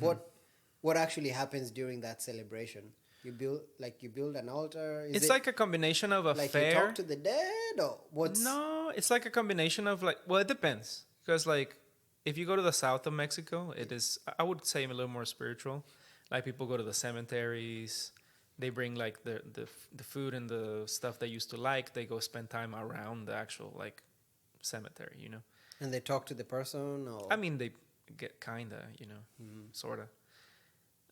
what actually happens during that celebration? You build an altar. It's like a combination of a like fair. you talk to the dead, or what's? No, it's like a combination of like. Well, it depends because like if you go to the south of Mexico, it is. I would say a little more spiritual. Like people go to the cemeteries. They bring like the food and the stuff they used to like. They go spend time around the actual like cemetery, you know. And they talk to the person, or I mean, they get kinda, you know, sorta.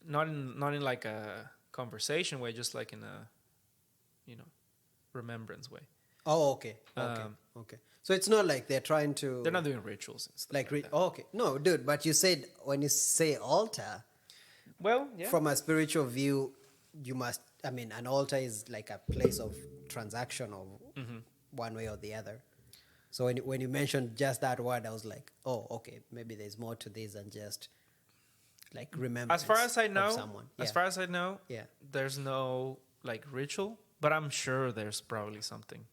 Not in like a conversation way, just like in a, you know, remembrance way. oh, okay. So it's not like they're trying to. They're not doing rituals and stuff like that. oh, okay. No, dude. But you said when you say altar, Well, yeah. from a spiritual view, you must. I mean, an altar is like a place of transaction of one way or the other. So when you mentioned just that word, I was like, oh, okay, maybe there's more to this than just like remember. As far as I know, someone. as far as I know, Yeah. there's no like ritual, but I'm sure there's probably something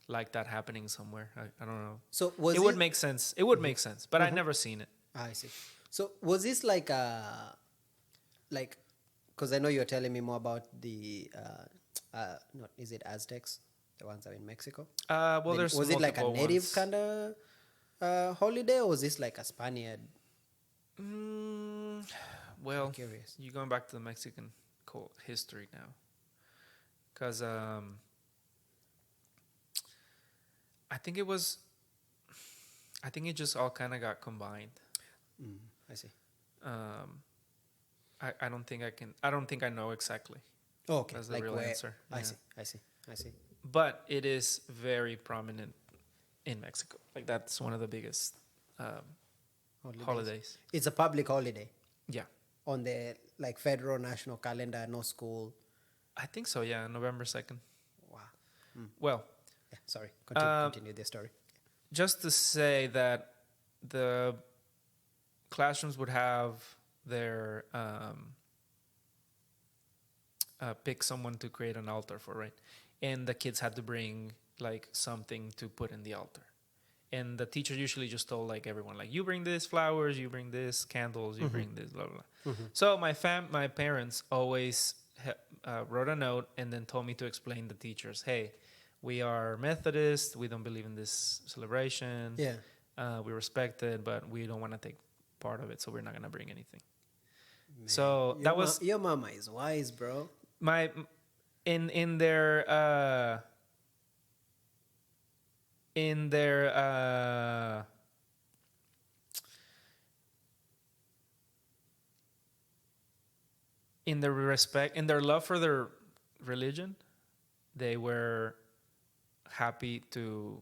like that happening somewhere. I don't know. So was it would make sense. It would make sense, but I've never seen it. I see. So was this like a like? Because I know you're telling me more about the not is it Aztecs, the ones that are in Mexico? Well, there's was it like a multiple native ones. kind of holiday, or was this like a Spaniard? Well, I'm curious. you're going back to the Mexican history now, because I think it just all kind of got combined. I see. I don't think I can. I don't think I know exactly. Oh, okay. That's the like real where, answer. I Yeah. see. But it is very prominent in Mexico. Like that's one of the biggest holidays. It's a public holiday Yeah, on the like federal national calendar. No school. I think so. Yeah, November 2nd. Wow. Well, Yeah. Sorry. Continue the story. just to say that the classrooms would have their pick someone to create an altar for, right? And the kids had to bring like something to put in the altar. And the teacher usually just told like everyone, like, you bring this flowers, you bring this candles, you bring this, blah, blah, blah. So my parents always wrote a note and then told me to explain to the teachers, hey, we are Methodist, we don't believe in this celebration. Yeah. We respect it, but we don't want to take part of it, so we're not going to bring anything. Man, so that was... Your mama is wise, bro. In their respect, in their love for their religion, they were happy to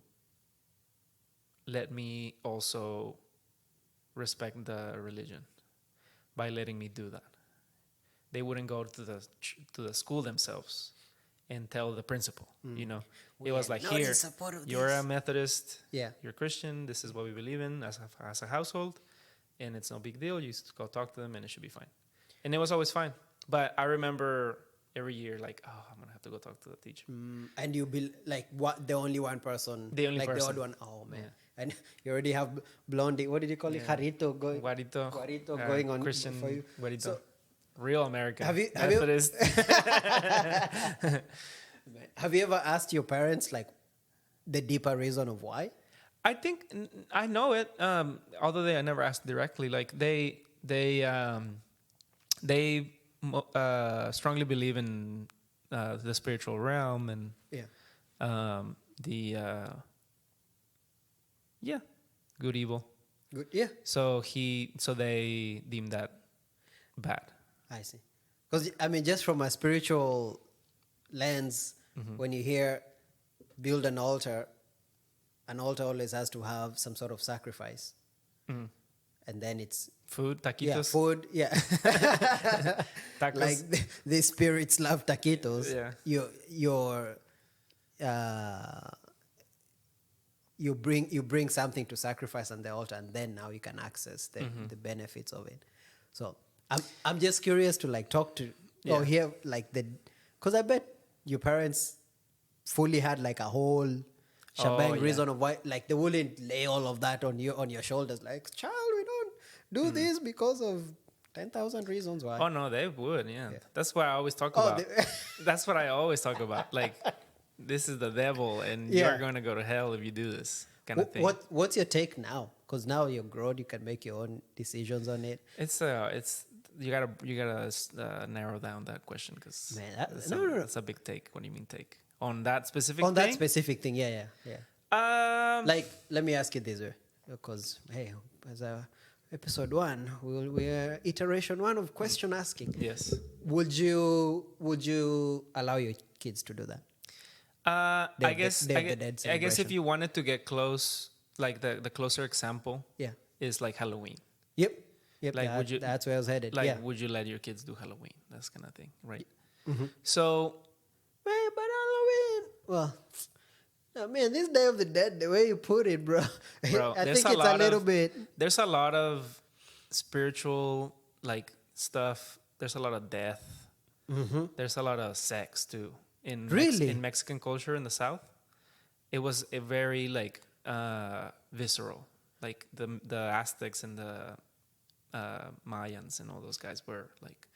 let me also respect the religion by letting me do that. They wouldn't go to the school themselves and tell the principal, you know. It was like, here, you're a Methodist, you're Christian, this is what we believe in as a household, and it's no big deal. You just go talk to them and it should be fine. And it was always fine. But I remember every year, like, oh, I'm going to have to go talk to the teacher. And you be like, what? The only one person? The only like person. The odd one? Oh, man. Yeah. And you already have Blondie, what did you call it? Jarrito going. Guarito going on Christian for you. Guarito. So, real American. Have you ever asked your parents like the deeper reason of why? I think I know it. Although I never asked directly. Like they strongly believe in the spiritual realm and good evil. Good, yeah. So they deem that bad. I see. Because I mean, just from a spiritual lens, when you hear build an altar always has to have some sort of sacrifice, and then it's food, taquitos. Yeah, food. Yeah. Tacos. Like the spirits love taquitos. Yeah. You bring something to sacrifice on the altar, and then now you can access the benefits of it. So I'm just curious to like talk to or hear like because I bet your parents fully had like a whole shebang reason of why, like they wouldn't lay all of that on your shoulders. Like, child, do this because of 10,000 reasons why. Oh no, they would. Yeah, Yeah. that's what I always talk Oh, about. That's what I always talk about. Like, this is the devil, and Yeah. you're going to go to hell if you do this kind of thing. What's your take now? Because now you're grown, you can make your own decisions on it. It's you gotta narrow down that question because Man, that- that's, no, no, no. that's a big take. What do you mean take on that specific On thing? that specific thing, yeah. Like, let me ask you this way, because hey, as a episode 1, we're iteration 1 of question asking. Yes. Would you allow your kids to do that? I guess Day of the Dead I guess if celebration. you wanted to get close, like the closer example Yeah. is like Halloween. Yep. Like, would you- that's where I was headed. Like, yeah. would you let your kids do Halloween? That's kind of thing, right? Mm-hmm. So Man, but Halloween. Well, oh, man, this Day of the Dead, the way you put it, bro. Bro, I there's think it's a little bit. there's a lot of spiritual like stuff. There's a lot of death. Mm-hmm. There's a lot of sex too in Really? in Mexican culture in the South. It was a very like visceral. Like the Aztecs and the Mayans and all those guys were like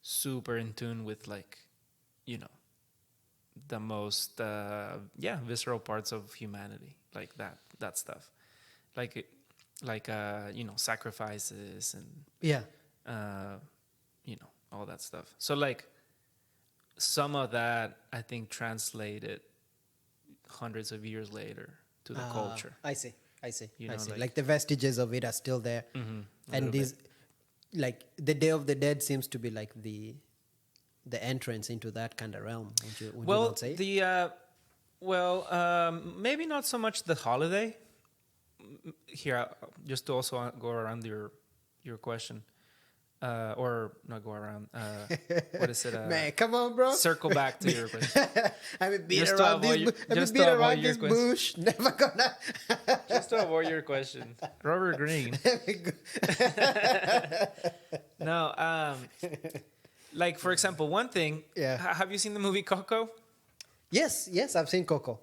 super in tune with like, you know, the most visceral parts of humanity, like that stuff, like you know, sacrifices and Yeah. you know, all that stuff. So like some of that I think translated hundreds of years later to the culture. I see. You I know, see. like- Like the vestiges of it are still there. Mm-hmm, And these, like the Day of the Dead seems to be like the entrance into that kind of realm. Would you not say? Maybe not so much the holiday. Here, just to also go around your question, or not go around. What is it? Man, come on, bro. Circle back to your question. I've been beat Just to around avoid this, your- I've been just beat to avoid around your this question. bush. Never gonna. Just to avoid your question, Robert Greene. No, like for example, one thing. Yeah. Have you seen the movie Coco? Yes, I've seen Coco.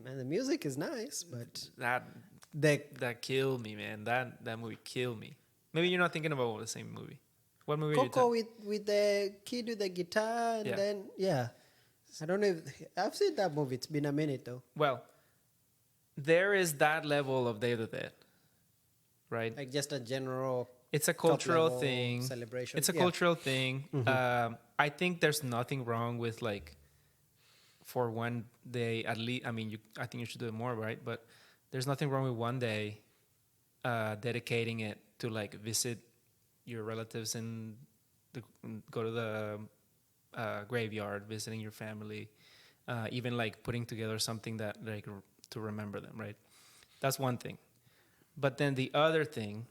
Man, the music is nice, but That killed me, man. That movie killed me. Maybe you're not thinking about the same movie. What movie are you Coco talking? with the kid with the guitar, and Yeah. then I don't know if I've seen that movie. It's been a minute though. Well, there is that level of Day of the Dead, right? Like just a general. It's a cultural top-level thing. celebration. It's a Yeah. cultural thing. I think there's nothing wrong with like, for one day at least. I mean, I think you should do it more, right? But there's nothing wrong with one day dedicating it to like visit your relatives and go to the graveyard, visiting your family, even like putting together something that like to remember them, right? That's one thing. But then the other thing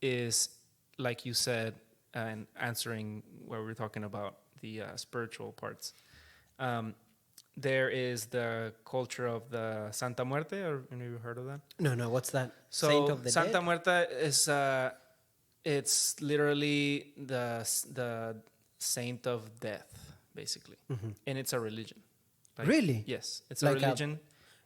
is, like you said, and answering where we're talking about the spiritual parts. There is the culture of the Santa Muerte, or have you heard of that? No, what's that? So Saint of the Santa Dead? Muerte is it's literally the saint of death, basically, and it's a religion. Like, Really? Yes, it's Like a religion.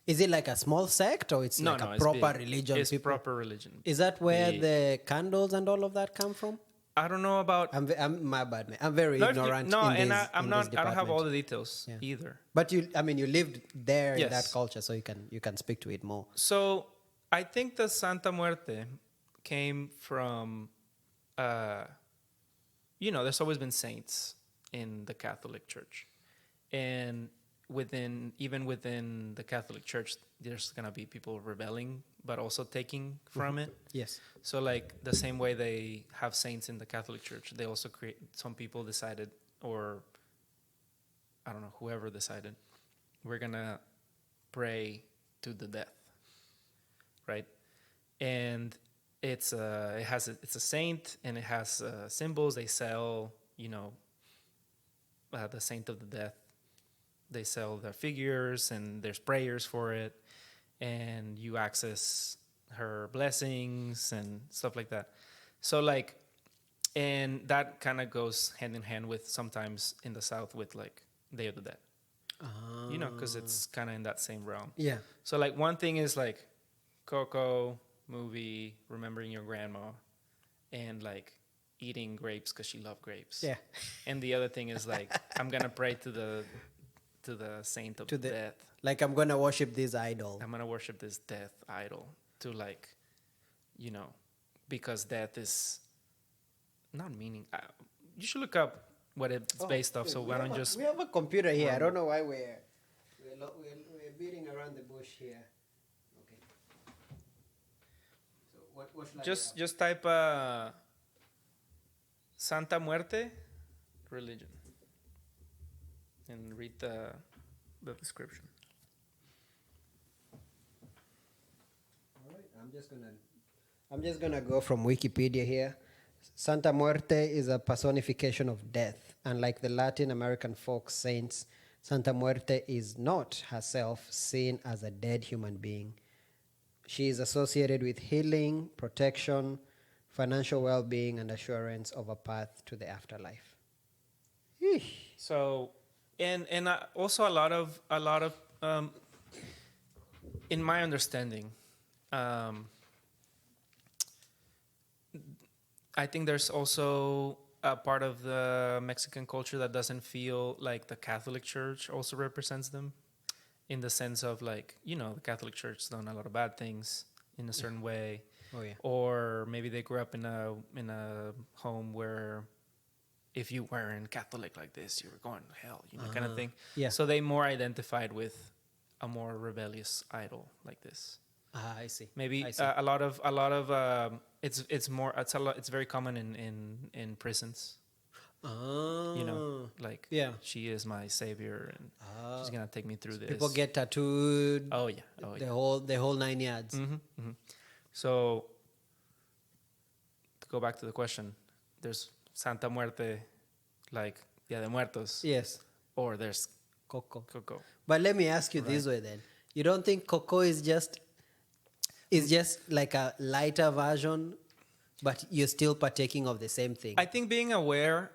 Is it like a small sect or it's like a it's proper big. religion? It's people? proper religion. Is that where Big. the candles and all of that come from? I don't know about. I'm my bad, man. I'm very No, if you- ignorant. no, in and this, I'm in not. this I don't have all department. the details Yeah. either. But you lived there in that Yes. culture, so you can speak to it more. So I think the Santa Muerte came from, there's always been saints in the Catholic Church, and even within the Catholic Church, there's gonna be people rebelling, but also taking from it. Yes. So like the same way they have saints in the Catholic Church, they also create. Some people decided, or I don't know, whoever decided, we're gonna pray to the death, right? And it's a saint, and it has symbols. They sell, the saint of the death. They sell their figures, and there's prayers for it, and you access her blessings and stuff like that. So like, and that kind of goes hand in hand with sometimes in the South with like Day of the Dead, because it's kind of in that same realm. Yeah. So like one thing is like Coco movie, remembering your grandma, and like eating grapes because she loved grapes. Yeah. And the other thing is like I'm gonna pray to the saint of death. Like I'm gonna worship this idol. I'm gonna worship this death idol to like, you know, because death is not meaning. You should look up what it's based off. So why don't just we have a computer here. I don't know why we're beating around the bush here. Okay. So what should I just type Santa Muerte religion and read the description. All right. I'm just gonna go from Wikipedia here. Santa Muerte is a personification of death. Unlike the Latin American folk saints, Santa Muerte is not herself seen as a dead human being. She is associated with healing, protection, financial well-being, and assurance of a path to the afterlife. Eesh. So, and also a lot of in my understanding, I think there's also a part of the Mexican culture that doesn't feel like the Catholic Church also represents them, in the sense of like, you know, the Catholic Church has done a lot of bad things in a certain way. Oh yeah. Or maybe they grew up in a home where if you weren't Catholic like this, you were going to hell, you know, kind of thing. Yeah. So they more identified with a more rebellious idol like this. I see. Maybe I see. a lot of it's very common in prisons. You know, like she is my savior and she's gonna take me through this. People get tattooed. Oh yeah. The whole 9 yards. Mm-hmm, mm-hmm. So to go back to the question, there's Santa Muerte, like Dia de Muertos. Yes. Or there's Coco. But let me ask you this way then. You don't think Coco is just like a lighter version, but you're still partaking of the same thing? I think being aware,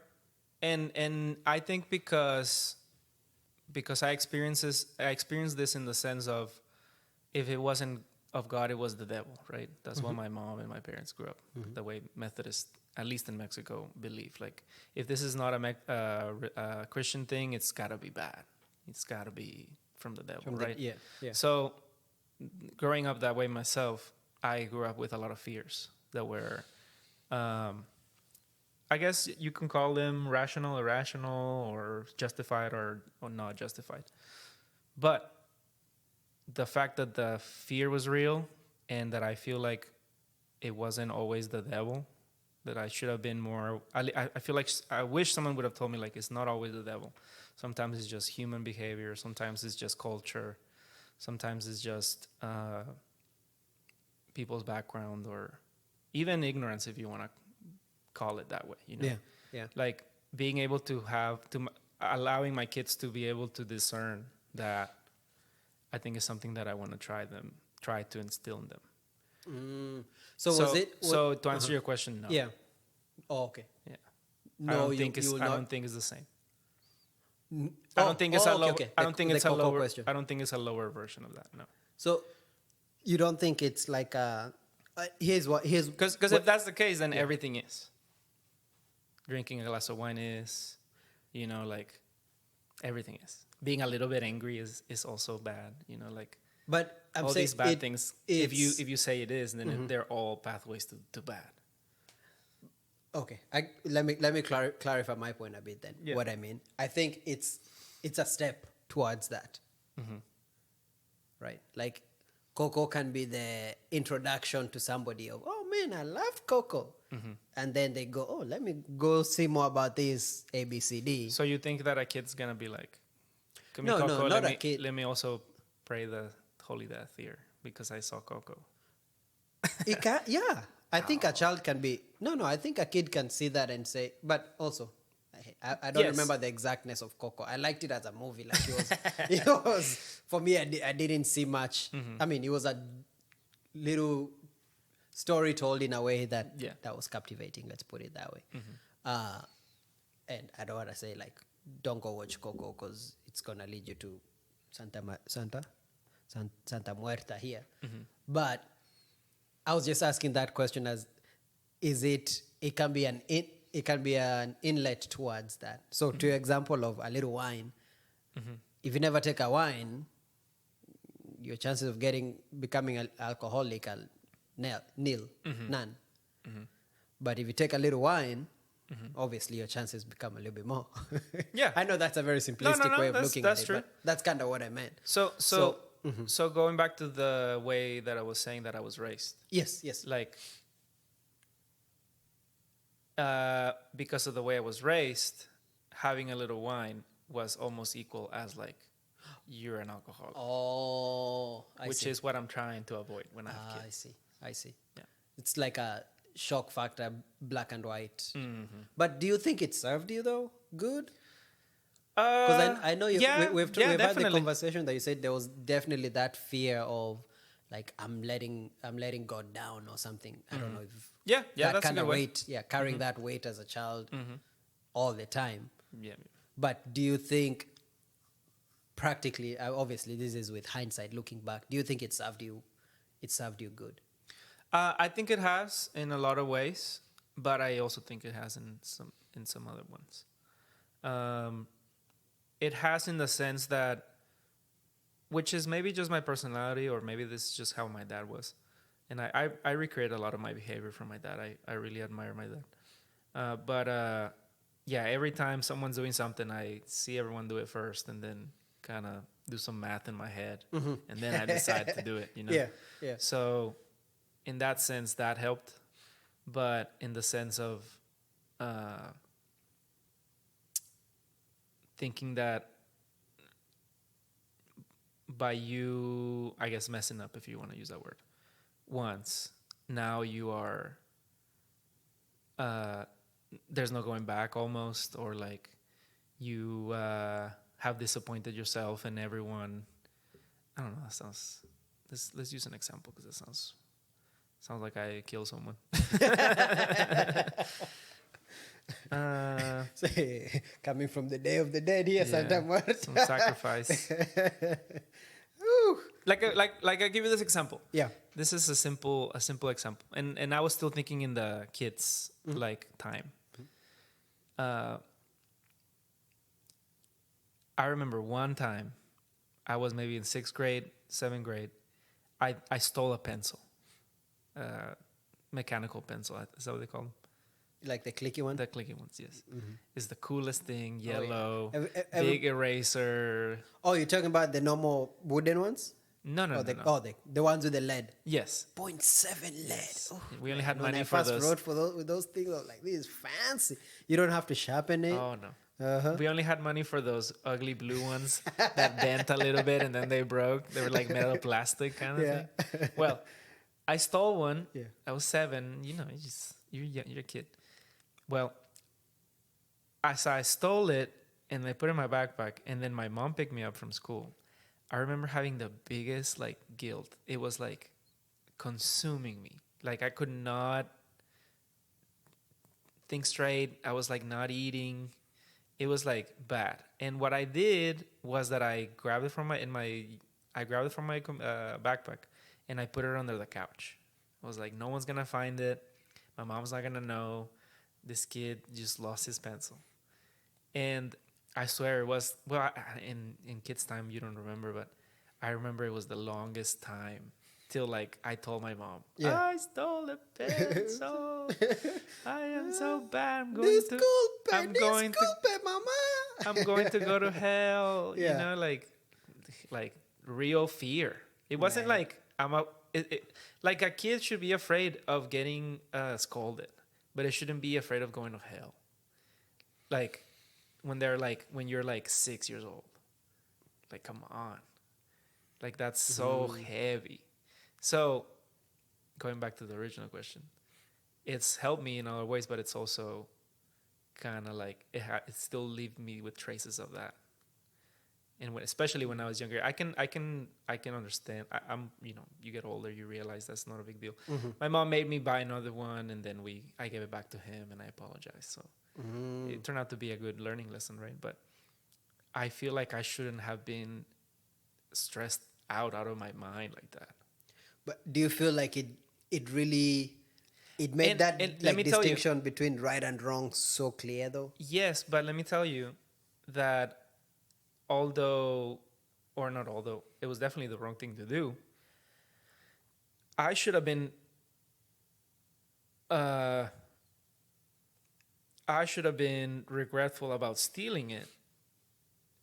and I think because I experienced this in the sense of, if it wasn't of God, it was the devil, right? That's what my mom and my parents grew up, the way Methodists, at least in Mexico, believe. Like, if this is not a Christian thing, it's got to be bad. It's got to be from the devil, right? Yeah. So, growing up that way myself, I grew up with a lot of fears that were, I guess you can call them rational, irrational, or justified or not justified. But the fact that the fear was real and that I feel like it wasn't always the devil, that I should have been more, I feel like I wish someone would have told me, like, it's not always the devil. Sometimes it's just human behavior. Sometimes it's just culture. Sometimes it's just people's background, or even ignorance, if you want to call it that way, you know? Yeah. Like being able to allowing my kids to be able to discern that, I think is something that I want to try to instill in them. So to answer your question, no. Yeah. Oh, okay. Yeah. No, I don't think it's the same. I don't think it's a lower. Okay. I don't think it's a lower question. I don't think it's a lower version of that. No. So you don't think it's like here's because if that's the case, then everything is. Drinking a glass of wine is, you know, like everything is. Being a little bit angry is also bad, you know, like. But I'm all saying these bad things. If you say it is, then they're all pathways to bad. Okay, let me clarify my point a bit then. Yeah. What I mean, I think it's a step towards that, right? Like, Coco can be the introduction to somebody of, oh man, I love Coco, and then they go, oh, let me go see more about this ABCD. So you think that a kid's gonna be like, no, Coco, not a kid. Let me also pray the Holy Death here because I saw Coco. It can, yeah. I think a child can be... No, I think a kid can see that and say... But also, I don't remember the exactness of Coco. I liked it as a movie. Like it was... For me, I didn't see much. I mean, it was a little story told in a way that was captivating. Let's put it that way. And I don't want to say, like, don't go watch Coco because it's going to lead you to Santa Muerta here. But... I was just asking that question as, is it it can be an inlet towards that. So to your example of a little wine, if you never take a wine, your chances of becoming an alcoholic are nil, none. But if you take a little wine, obviously your chances become a little bit more. Yeah. I know that's a very simplistic way of looking at it, true. but that's kind of what I meant. So going back to the way that I was saying that I was raised, Yes. like, because of the way I was raised, having a little wine was almost equal as like, you're an alcoholic. Oh, which is what I'm trying to avoid when I have kids. I see. Yeah. It's like a shock factor, black and white. But do you think it served you though? Good? Because I know we've had the conversation that you said there was definitely that fear of like I'm letting God down or something. I don't know if Yeah, that that's kind a of good way. weight, carrying that weight as a child all the time. Yeah. But do you think practically, obviously this is with hindsight looking back, do you think it served you good? I think it has in a lot of ways, but I also think it has in some other ones. It has in the sense that, which is maybe just my personality, or maybe this is just how my dad was, and I recreate a lot of my behavior from my dad. I really admire my dad. But every time someone's doing something, I see everyone do it first, and then kind of do some math in my head, and then I decide to do it. Yeah. So in that sense, that helped, but in the sense of thinking that by you, I guess, messing up, if you want to use that word, once, now you are, there's no going back almost, or like you have disappointed yourself and everyone. I don't know, that sounds, let's use an example because it sounds like I kill someone. Coming from the Day of the Dead here, Santa Marta. Some sacrifice. like I give you this example. Yeah. This is a simple example, and I was still thinking in the kids like time. I remember one time, I was maybe in 6th grade, 7th grade. I stole a pencil, mechanical pencil. Is that what they call them? Like the clicky one? The clicky ones, yes. It's the coolest thing, yellow, big eraser. Oh, you're talking about the normal wooden ones? No. The ones with the lead. Yes. 0.7 lead. Yes. Oh, We only had money when for I first those. wrote with those things, I was like, this is fancy. You don't have to sharpen it. Oh, no. We only had money for those ugly blue ones that bent a little bit and then they broke. They were like made of plastic kind of thing. Well, I stole one. Yeah. I was 7. You know, you're a kid. Well, I stole it and I put it in my backpack, and then my mom picked me up from school. I remember having the biggest like guilt. It was like consuming me. Like I could not think straight. I was like not eating. It was like bad. And what I did was that I grabbed it from my backpack and I put it under the couch. I was like, no one's gonna find it. My mom's not gonna know. This kid just lost his pencil. And I swear it was, well, in kids' time, you don't remember, but I remember it was the longest time till like I told my mom, I stole a pencil. I am so bad. I'm going to go to hell. Yeah. You know, like real fear. It wasn't like like a kid should be afraid of getting scolded, but it shouldn't be afraid of going to hell. Like when you're like 6 years old. Like, come on. Like that's so heavy. So going back to the original question, it's helped me in other ways, but it's also kind of like it still leaves me with traces of that. And especially when I was younger, I can understand. I'm you get older, you realize that's not a big deal. My mom made me buy another one, and then I gave it back to him, and I apologized. So it turned out to be a good learning lesson, right? But I feel like I shouldn't have been stressed out of my mind like that. But do you feel like it really It made And- that and let like me tell you- distinction between right and wrong so clear, though. Yes, but let me tell you that although, or not although, it was definitely the wrong thing to do. I should have been, uh, I should have been regretful about stealing it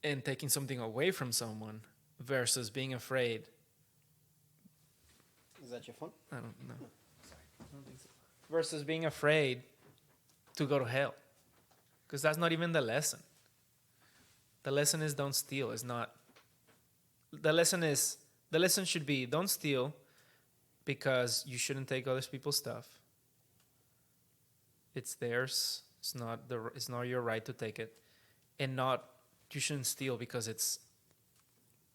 and taking something away from someone versus being afraid. Is that your phone? I don't know. I don't think so. Versus being afraid to go to hell. Because that's not even the lesson. The lesson is don't steal. It's not. The lesson should be don't steal because you shouldn't take other people's stuff. It's theirs. It's not your right to take it. And not, you shouldn't steal because it's,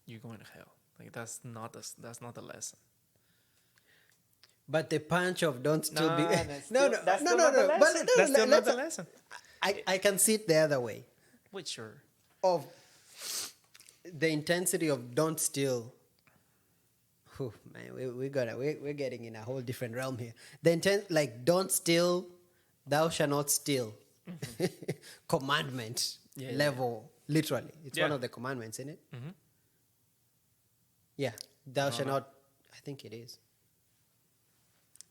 you're going to hell. Like that's not the lesson. But the punch of don't still be that's no. That's still not the But lesson. That's still not the lesson. I can see it the other way. Wait, sure. Of the intensity of don't steal. Oh man, we're getting in a whole different realm here. The intent, like don't steal, thou shalt not steal. Commandment level, literally. It's one of the commandments, isn't it? Mm-hmm. Yeah, thou shalt not. I think it is.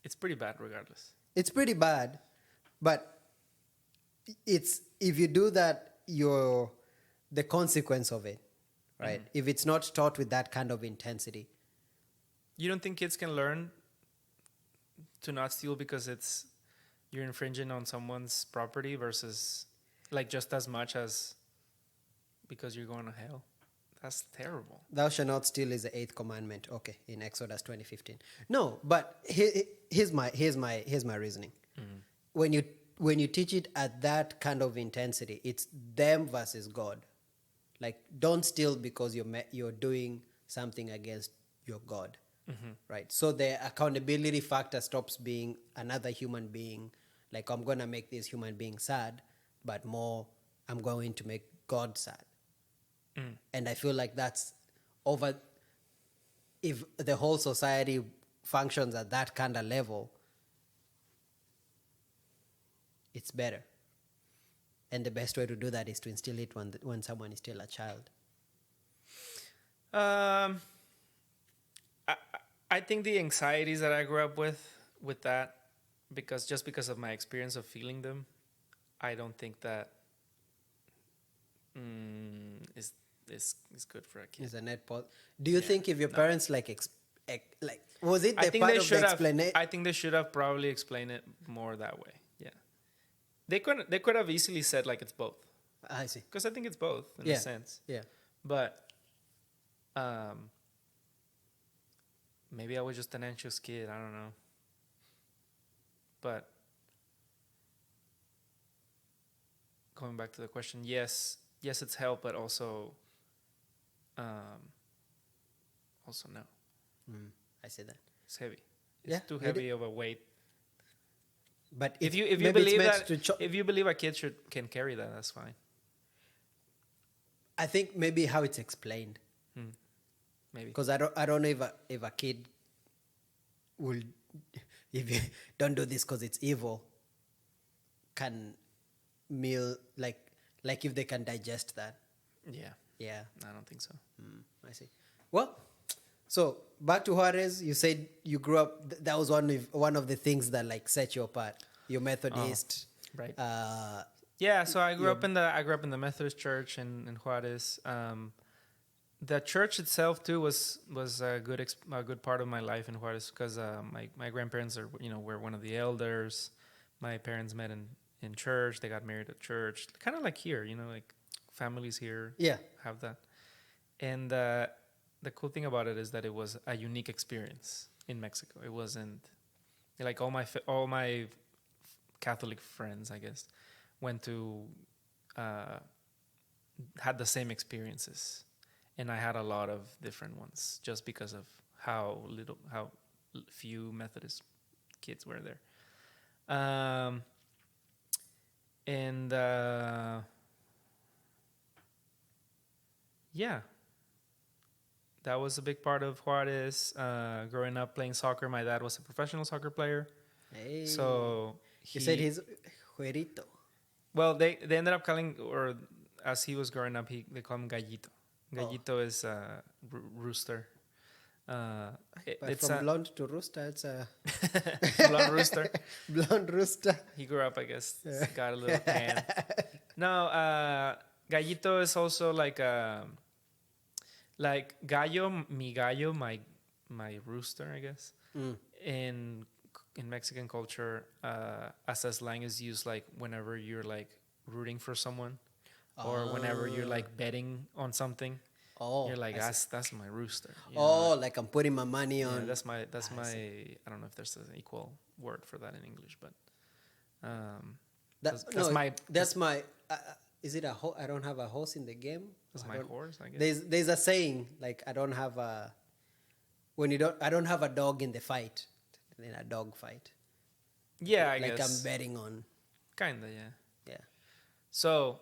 It's pretty bad regardless. It's pretty bad, but it's if you do that, you're the consequence of it, right? If it's not taught with that kind of intensity. You don't think kids can learn to not steal because you're infringing on someone's property versus like just as much as because you're going to hell? That's terrible. Thou shalt not steal is the 8th commandment. Okay, in Exodus 20:15. No, but here's my reasoning. When you teach it at that kind of intensity, it's them versus God. Like don't steal because you're doing something against your God, right? So the accountability factor stops being another human being. Like I'm gonna make this human being sad, but more I'm going to make God sad. And I feel like that's over. If the whole society functions at that kind of level, it's better. And the best way to do that is to instill it when someone is still a child. I think the anxieties that I grew up with that, because of my experience of feeling them, I don't think that is good for a kid. Is a net pos. Do you think if your parents like was it the I think part they of should the have. explanation? I think they should have probably explained it more that way. Yeah, they could have easily said like it's both. I see. Because I think it's both in a sense. Yeah. But maybe I was just an anxious kid. I don't know. But going back to the question, yes, it's help, but also no. I see that. It's heavy. It's too it heavy of a weight. But If you maybe believe it's meant that, if you believe a kid can carry that, that's fine. I think maybe how it's explained. Maybe. Because I don't know if a kid will, if you don't do this because it's evil, can meal like if they can digest that. Yeah. Yeah. I don't think so. I see. Well, so back to Juarez, you said you grew up. That was one of the things that like set you apart. You're Methodist, right? Yeah. So I grew up in the Methodist church in Juarez. The church itself too was a good part of my life in Juarez because my grandparents were one of the elders. My parents met in church. They got married at church, kind of like here, like families here. Yeah. Have that. And the cool thing about it is that it was a unique experience in Mexico. It wasn't like all my Catholic friends, I guess, went to had the same experiences, and I had a lot of different ones just because of how few Methodist kids were there. Yeah, that was a big part of Juarez. Growing up playing soccer, my dad was a professional soccer player. Hey. So You said he's Juerito. well, they ended up calling, or as he was growing up, they call him Gallito. Gallito is rooster. But It's from a blonde to rooster, it's a blonde rooster. blonde rooster. He grew up, I guess. Got a little tan. No, Gallito is also like gallo, mi gallo, my rooster, I guess. Mm. In Mexican culture, as a slang is used like whenever you're like rooting for someone, or whenever you're like betting on something. Oh, You're like, that's my rooster. You oh, know? like I'm putting my money on. Yeah, that's my I don't know if there's an equal word for that in English, but that's my. Is it a horse? I don't have a horse in the game. That's my horse, I guess. There's a saying like I don't have a. When you don't, I don't have a dog in the fight, in a dog fight. Yeah, I like guess. I'm betting on. Kinda, yeah. Yeah. So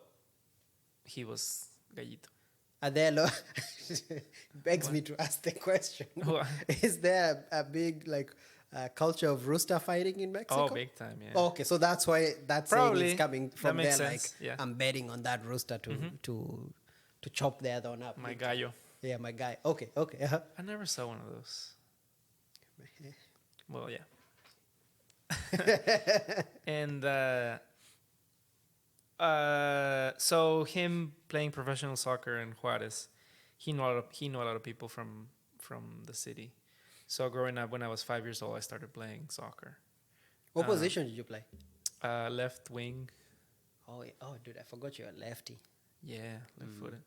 he was Gallito. Adelo begs me to ask the question: is there a big like culture of rooster fighting in Mexico? Oh, big time, yeah. Oh, okay, so that's why that Probably. saying is coming from That there. makes Like sense, yeah. I'm betting on that rooster to chop the other one up. My gallo. Yeah, my guy. Okay, okay. Uh-huh. I never saw one of those. Well, yeah. And so him playing professional soccer in Juarez, he knew a lot of people from the city. So growing up, when I was 5 years old, I started playing soccer. What position did you play? Left wing. Oh, dude, I forgot you're a lefty. Yeah, left-footed.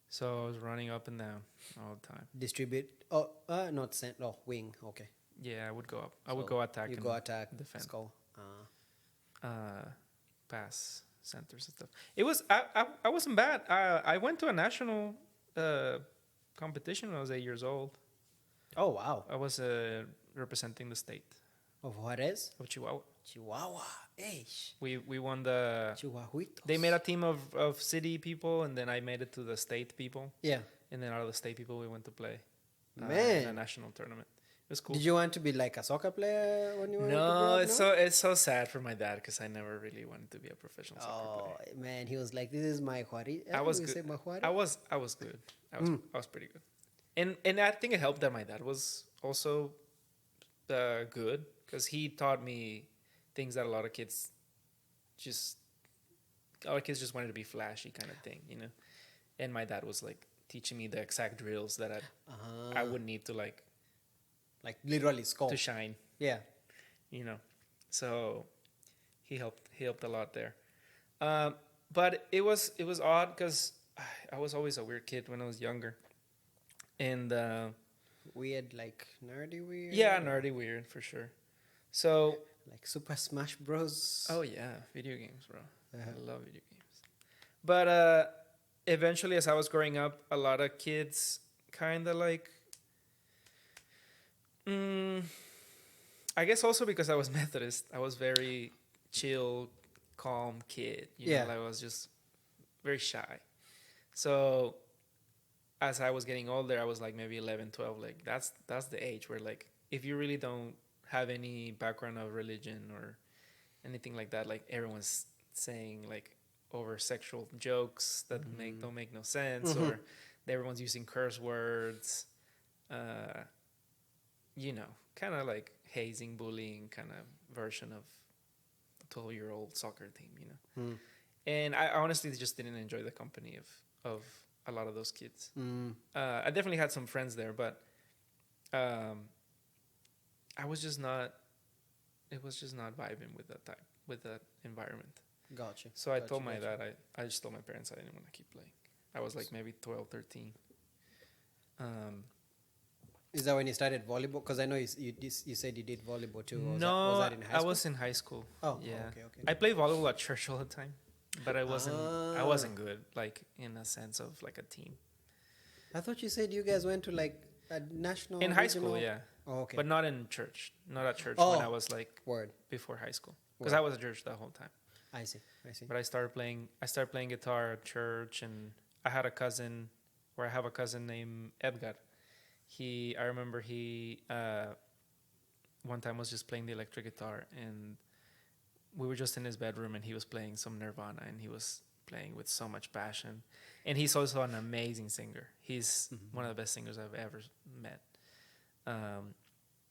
So I was running up and down all the time. Distribute. Oh, not center. Oh, wing. Okay. Yeah, I would go up. I would go attack. You go attack, defend. score. Pass centers and stuff. It was I wasn't bad. I went to a national competition when I was 8 years old. Oh wow! I was representing the state Of Juarez? of Chihuahua. Chihuahua. Hey. We won the. Chihuahuitos. They made a team of city people, and then I made it to the state people. Yeah. And then out of the state people, we went to play in Man. a national tournament. It was cool. Did you want to be like a soccer player when you were No, it's so sad for my dad because I never really wanted to be a professional soccer player. Oh man, he was like, "This is my Juarez." I was good. Say my Juarez? I was good. I was pretty good. And I think it helped that my dad was also good because he taught me things that a lot of kids just wanted to be flashy kind of thing, you know. And my dad was like teaching me the exact drills that I would need to like literally score to shine. Yeah. You know, so he helped a lot there. But it was odd because I was always a weird kid when I was younger, and Weird, like nerdy weird. yeah, nerdy weird for sure. So Like Super Smash Bros. oh yeah, video games, bro. Uh-huh. I love video games. But eventually, as I was growing up, a lot of kids kind of like. I guess also because I was Methodist, I was very chill, calm kid. You know, like I was just very shy. So as I was getting older, I was like maybe 11, 12. Like that's the age where like if you really don't have any background of religion or anything like that, like everyone's saying like over sexual jokes that don't make no sense, or everyone's using curse words. You know, kind of like hazing, bullying kind of version of a 12-year-old soccer team, you know. And I honestly just didn't enjoy the company of a lot of those kids. I definitely had some friends there, but I was just not. It was just not vibing with that environment. Gotcha. So I told my dad. I just told my parents I didn't want to keep playing. I was like maybe 12, 13. Is that when you started volleyball? Because I know you said you did volleyball too. No, was that in high school? I was in high school. Oh, yeah. Okay. I played volleyball at church all the time, but I wasn't good, like in a sense of like a team. I thought you said you guys went to like a national. In high school, yeah. Oh, okay. But not in church. Not at church when I was like Word. before high school, because I was at church the whole time. I see. But I started playing guitar at church, and I have a cousin named Edgar. I remember one time was just playing the electric guitar, and we were just in his bedroom, and he was playing some Nirvana, and he was playing with so much passion. And he's also an amazing singer. He's one of the best singers I've ever met.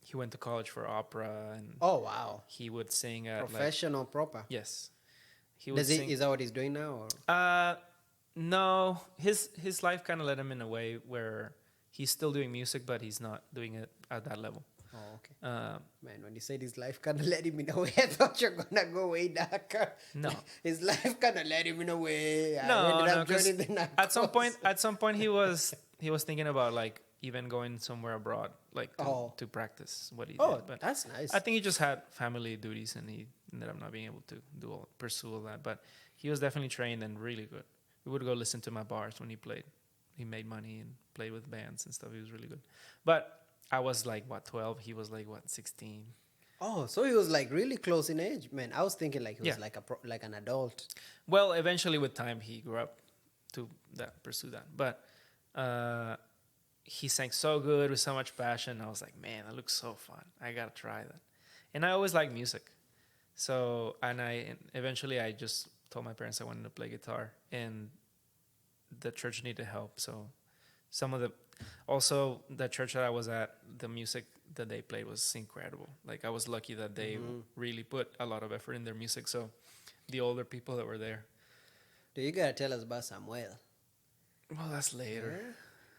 He went to college for opera, and Oh wow, he would sing at professional proper. yes, he would sing. Is that what he's doing now? Or? No, his life kind of led him in a way where he's still doing music, but he's not doing it at that level. Oh, okay. Man, when you said his life kind of led him in a way, I thought you're gonna go way darker. No, his life kind of led him in a way. No, at some point, he was thinking about like even going somewhere abroad, like to practice what he did. But that's nice. I think he just had family duties, and he ended up not being able to pursue all that. But he was definitely trained and really good. We would go listen to my bars when he played. He made money and played with bands and stuff. He was really good. But I was like, 12? He was like, 16? Oh, so he was like really close in age, man. I was thinking like he was like an adult. Well, eventually with time he grew up to pursue that. But he sang so good with so much passion. I was like, man, that looks so fun. I gotta try that. And I always liked music. So eventually I just told my parents I wanted to play guitar, and the church needed help. So the church that I was at, the music that they played was incredible. Like I was lucky that they really put a lot of effort in their music. So the older people that were there. Do you gotta tell us about Samuel? Well, that's later.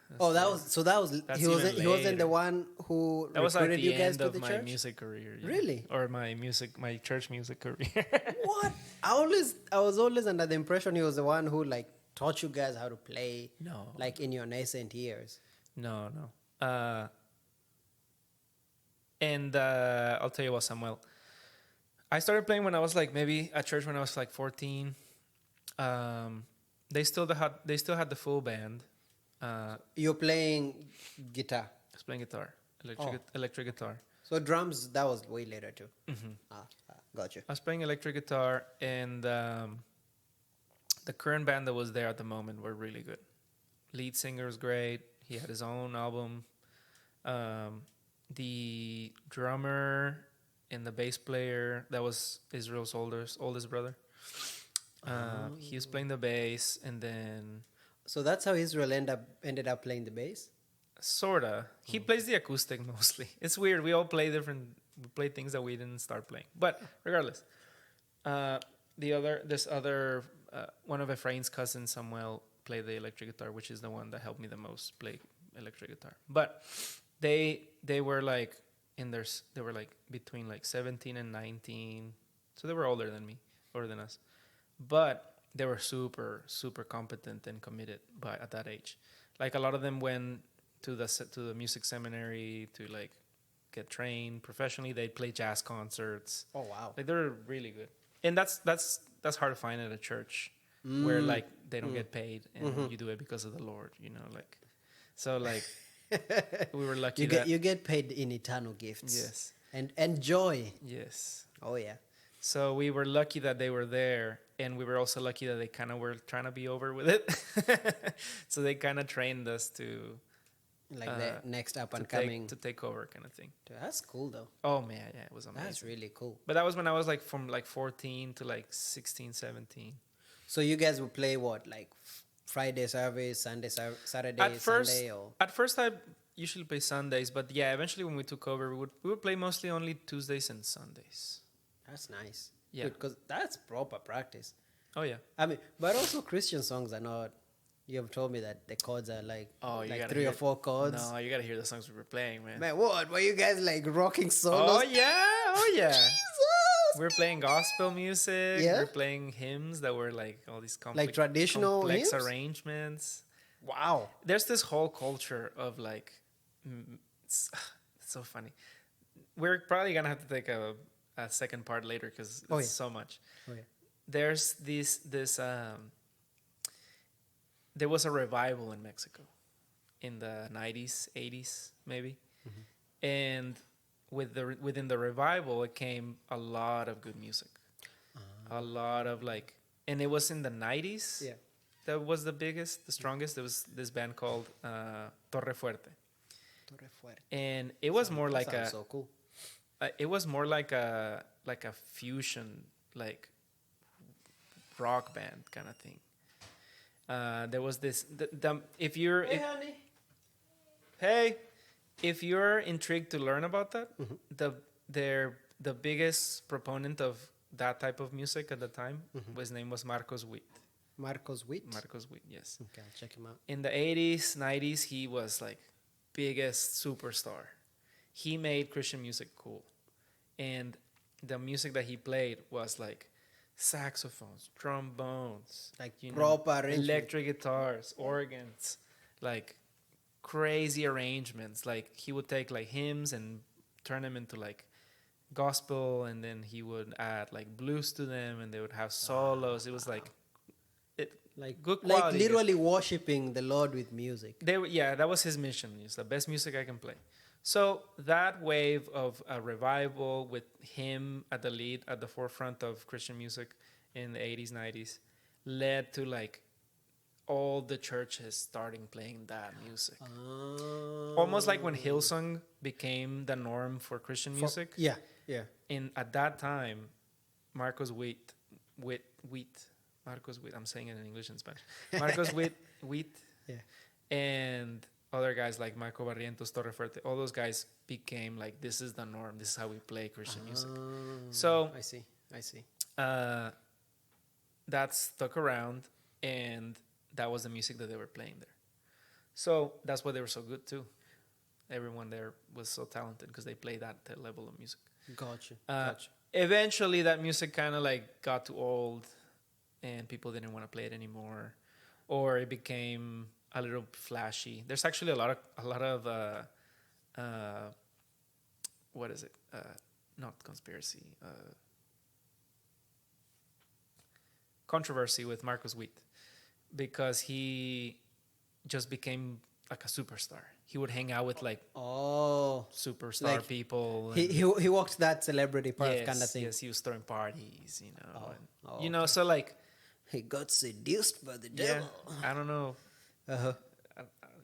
He wasn't the one who that was like recruited the you guys end to of the my church? music career. Yeah. Really? Or my church music career. What? I was always under the impression he was the one who like taught you guys how to play. No. Like in your nascent years. No. And I'll tell you about Samuel. I started playing when I was like maybe at church when I was like 14. They still had the full band. You're playing guitar. I was playing guitar, electric guitar. So drums, that was way later too. Gotcha. I was playing electric guitar, and the current band that was there at the moment were really good. Lead singer was great. He had his own album. The drummer and the bass player, that was Israel's oldest brother. He was playing the bass, and then... So that's how Israel ended up playing the bass? Sorta. He plays the acoustic mostly. It's weird. We all play we play things that we didn't start playing. But regardless, one of Ephraim's cousins, Samuel, played the electric guitar, which is the one that helped me the most play electric guitar. But they were like they were like between like 17 and 19. So they were older than us. But they were super, super competent and committed at that age. Like a lot of them went to the music seminary to like get trained professionally. They play jazz concerts. Oh wow! Like they're really good. And that's hard to find at a church where like they don't get paid and you do it because of the Lord. Like so like we were lucky you get paid in eternal gifts. Yes. And joy. Yes. Oh yeah. So we were lucky that they were there, and we were also lucky that they kind of were trying to be over with it. So they kind of trained us to... Like the next up and coming... To take over kind of thing. That's cool, though. Oh, man, yeah, it was amazing. That's really cool. But that was when I was like from like 14 to like 16, 17. So you guys would play what? Like Friday service, Sunday, Saturday, Sunday? Or? At first, I usually play Sundays. But yeah, eventually when we took over, we would play mostly only Tuesdays and Sundays. That's nice. Yeah. Because that's proper practice. Oh, yeah. I mean, but also Christian songs are not... You have told me that the chords are like 3 or 4 chords. No, you got to hear the songs we were playing, man. Man, what? Were you guys like rocking solos? Oh, yeah. Jesus! We're playing gospel music. Yeah? We're playing hymns that were like all these like traditional complex hymns? arrangements. Wow. There's this whole culture of like... It's so funny. We're probably going to have to take a second part later because it's so much. Oh, yeah. There's this there was a revival in Mexico in the 90s, 80s maybe. Mm-hmm. And within the revival it came a lot of good music. A lot of like, and it was in the 90s. Yeah. That was the strongest. There was this band called Torre Fuerte. Torre Fuerte. And it was more like so cool. it was more like a fusion, like rock band kind of thing. There was this if you're honey. hey, if you're intrigued to learn about that, the biggest proponent of that type of music at the time, his name was Marcos Witt. Marcos Witt. Marcos Witt, yes. Okay, I'll check him out. In the 80s, 90s, he was like biggest superstar. He made Christian music cool. And the music that he played was like saxophones, trombones, Like you proper know, arrangement. electric guitars, organs, like crazy arrangements. Like he would take like hymns and turn them into like gospel, and then he would add like blues to them, and they would have solos. It was like good quality. Like literally worshiping the Lord with music. That was his mission. It's the best music I can play. So that wave of a revival with him at the lead, at the forefront of Christian music in the 80s, 90s, led to like all the churches starting playing that music. Almost like when Hillsong became the norm for Christian music. Yeah. At that time, Marcos Witt, I'm saying it in English and Spanish. Marcos Witt, Yeah. and other guys like Marco Barrientos, Torre Fuerte, all those guys became like, this is the norm. This is how we play Christian music. So I see. That stuck around, and that was the music that they were playing there. So that's why they were so good too. Everyone there was so talented because they played that level of music. Gotcha. Eventually, that music kind of like got too old, and people didn't want to play it anymore, or it became a little flashy. There's actually a lot of what is it? Not conspiracy. Controversy with Marcos Witt, because he just became like a superstar. He would hang out with like superstar like people. He walked that celebrity path kind of thing. Yes, he was throwing parties, you know. You know, so like he got seduced by the devil. I don't know.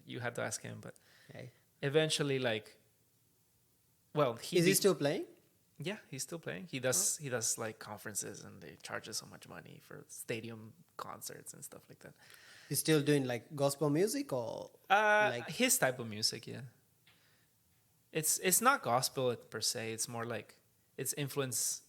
You had to ask him, but hey. Eventually, like, well, is he still playing? Yeah, he's still playing. He does like conferences, and they charge so much money for stadium concerts and stuff like that. He's still doing like gospel music, or like his type of music, yeah. It's not gospel per se. It's more like it's influence.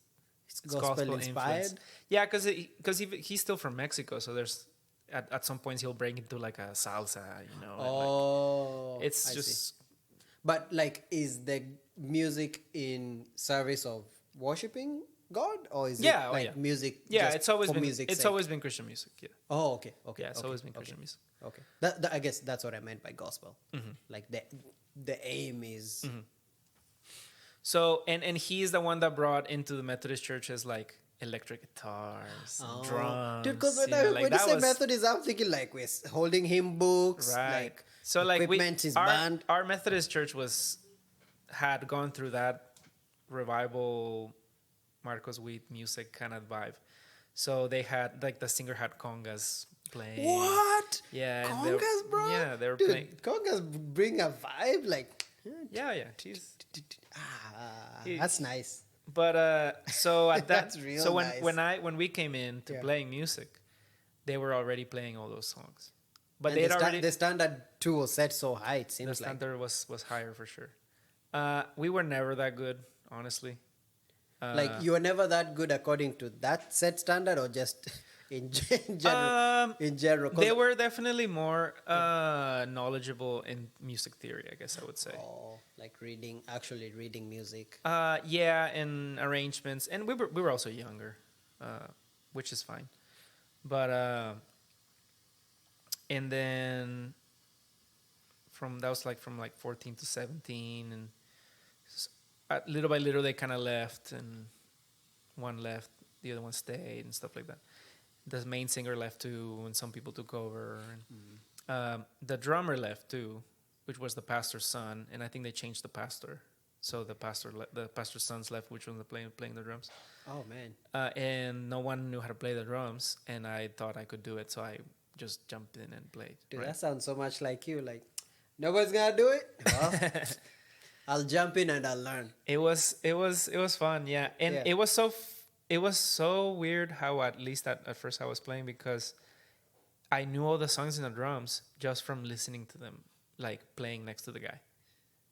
It's gospel inspired. Influence. Yeah, because he's still from Mexico, so there's at some points he'll break into like a salsa, you know. Like, it's just. But like, is the music in service of worshiping God, or is it like music? Yeah, just it's always for been music's sake? always been Christian music. Yeah. Oh, okay. Yeah, it's always been Christian music. Okay, that I guess that's what I meant by gospel. Like the aim is. So and he's the one that brought into the Methodist churches like electric guitars, and drums. Dude, because when you say Methodist, I'm thinking like we're holding hymn books, right? Like so like equipment is banned. Our Methodist church had gone through that revival, Marcos Witt music kind of vibe. So they had like the singer had congas playing. What? Yeah, congas, bro. Yeah, they were Dude, playing. Congas bring a vibe, like. Yeah. That's nice. But so at that, That's real so nice. when we came in to playing music, they were already playing all those songs. But the standard too was set so high. It seems the standard was higher for sure. We were never that good, honestly. Like you were never that good according to that set standard, or just in general. In general, they were definitely more knowledgeable in music theory, I guess I would say. Oh, like actually reading music. Yeah, and arrangements, and we were also younger, which is fine. But and then from 14 to 17, and little by little they kind of left, and one left, the other one stayed, and stuff like that. The main singer left too, and some people took over. And, the drummer left too, which was the pastor's son, and I think they changed the pastor. So the pastor's sons left, which was playing the drums. Oh man! And no one knew how to play the drums, and I thought I could do it, so I just jumped in and played. Dude, that sounds so much like you. Like nobody's gonna do it. Well, I'll jump in and I'll learn. It was fun, yeah. And Yeah. it was so weird how at least at first I was playing because I knew all the songs in the drums just from listening to them, like playing next to the guy.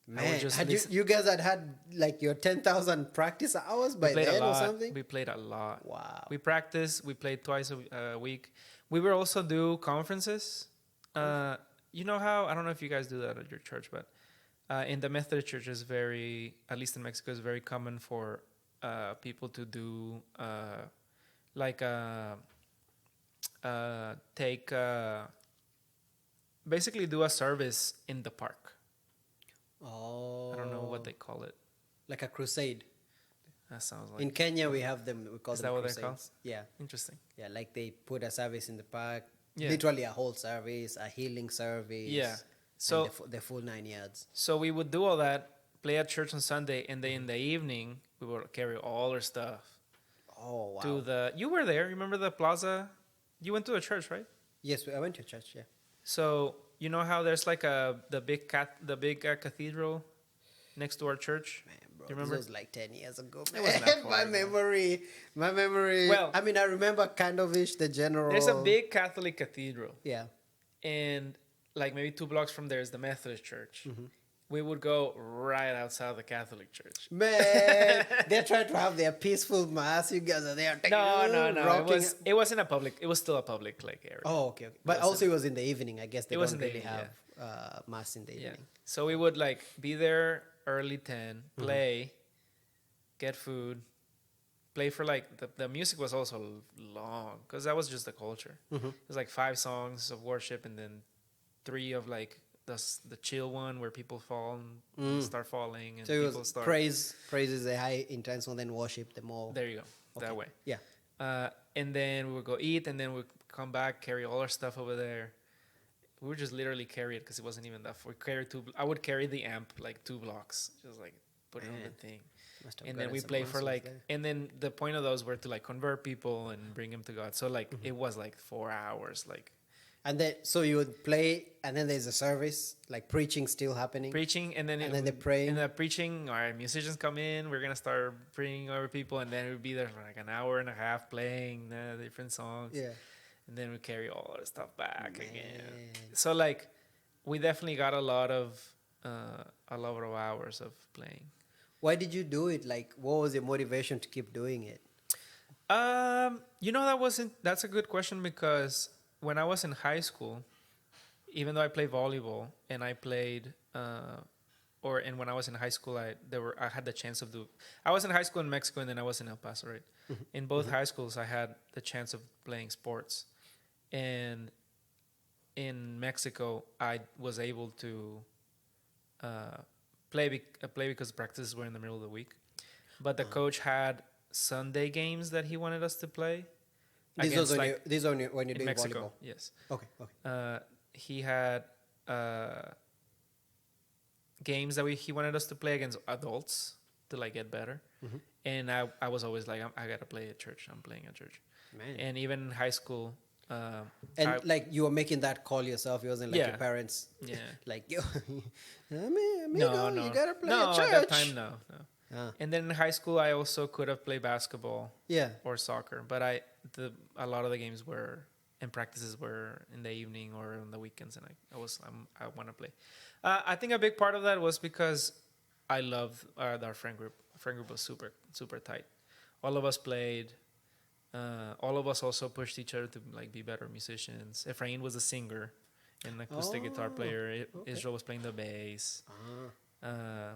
I would Man, just had listen. you guys had like your 10,000 practice hours We by played a then or lot. something? We played a lot. Wow. We practiced. We played twice a week. We would also do conferences. You know how, I don't know if you guys do that at your church, but in the Methodist church is very, at least in Mexico, is very common for people to do like take basically do a service in the park. Oh. I don't know what they call it. Like a crusade. That sounds like. In Kenya, we have them. We call Is them that what crusades. they're called? Yeah, Interesting. yeah. Like they put a service in the park. Yeah. Literally a whole service, a healing service. Yeah. So So the full 9 yards. so we would do all that, play at church on Sunday, and then in the evening we would carry all our stuff Oh wow. to the. You were there. Remember the plaza? You went to a church, right? Yes, I went to church. Yeah. So you know how there's like the big cathedral next to our church. Man, bro, You remember? this was like 10 years ago. It wasn't that far my ago. memory. Well- I mean, I remember kind of ish the general. There's a big Catholic cathedral, Yeah. and like maybe 2 blocks from there is the Methodist church. Mm-hmm. We would go right outside the Catholic church. Man, they're trying to have their peaceful mass. You guys are there. No. Rocking. It wasn't a public. It was still a public like area. Oh, okay. But wasn't- also, it was in the evening. I guess they It was don't in the really evening, have mass in the Yeah. evening. So we would like be there early 10, play, get food, play for like the music was also long because that was just the culture. It was like 5 songs of worship and then 3 of like the chill one where people fall and start falling and So it people was start. praise is a high intense one, then worship the more. There you go. That Okay. way. Yeah. And then we would go eat and then we'd come back, carry all our stuff over there. We would just literally carry it because it wasn't even that far. We carried I would carry the amp like 2 blocks, just like put it on the Man. thing. Must have And then gotten we some play for muscles like, there. and then the point of those were to like convert people and bring them to God. So like it was like 4 hours, like And then, so you would play, and then there's a service, like preaching still happening. preaching, and then And then they pray. And the preaching, all right, musicians come in. We're gonna start praying over people, and then we'd be there for like an hour and a half playing different songs. Yeah. And then we carry all our stuff back Man. again. So like, we definitely got a lot of hours of playing. Why did you do it? Like, what was your motivation to keep doing it? You know, that's a good question because when I was in high school, even though I played volleyball and I played, and when I was in high school, I had the chance of I was in high school in Mexico and then I was in El Paso, right? In both high schools, I had the chance of playing sports, and in Mexico, I was able to play because practices were in the middle of the week, but the coach had Sunday games that he wanted us to play. These are when you're In doing Mexico, volleyball. yes. Okay. He had games that he wanted us to play against adults to like get better, and I was always like, I gotta play at church. I'm playing at church, Man. and even in high school. And like you were making that call yourself. It wasn't like Yeah. your parents. Yeah. Like you, amigo, No, you gotta play no, at church. at that time, no. Ah. And then in high school, I also could have played basketball Yeah. or soccer, but a lot of the games were and practices were in the evening or on the weekends, and I want to play. I think a big part of that was because I loved our friend group. Our friend group was super super tight. All of us played. All of us also pushed each other to like be better musicians. Efrain was a singer, and acoustic guitar player. okay. Israel was playing the bass. I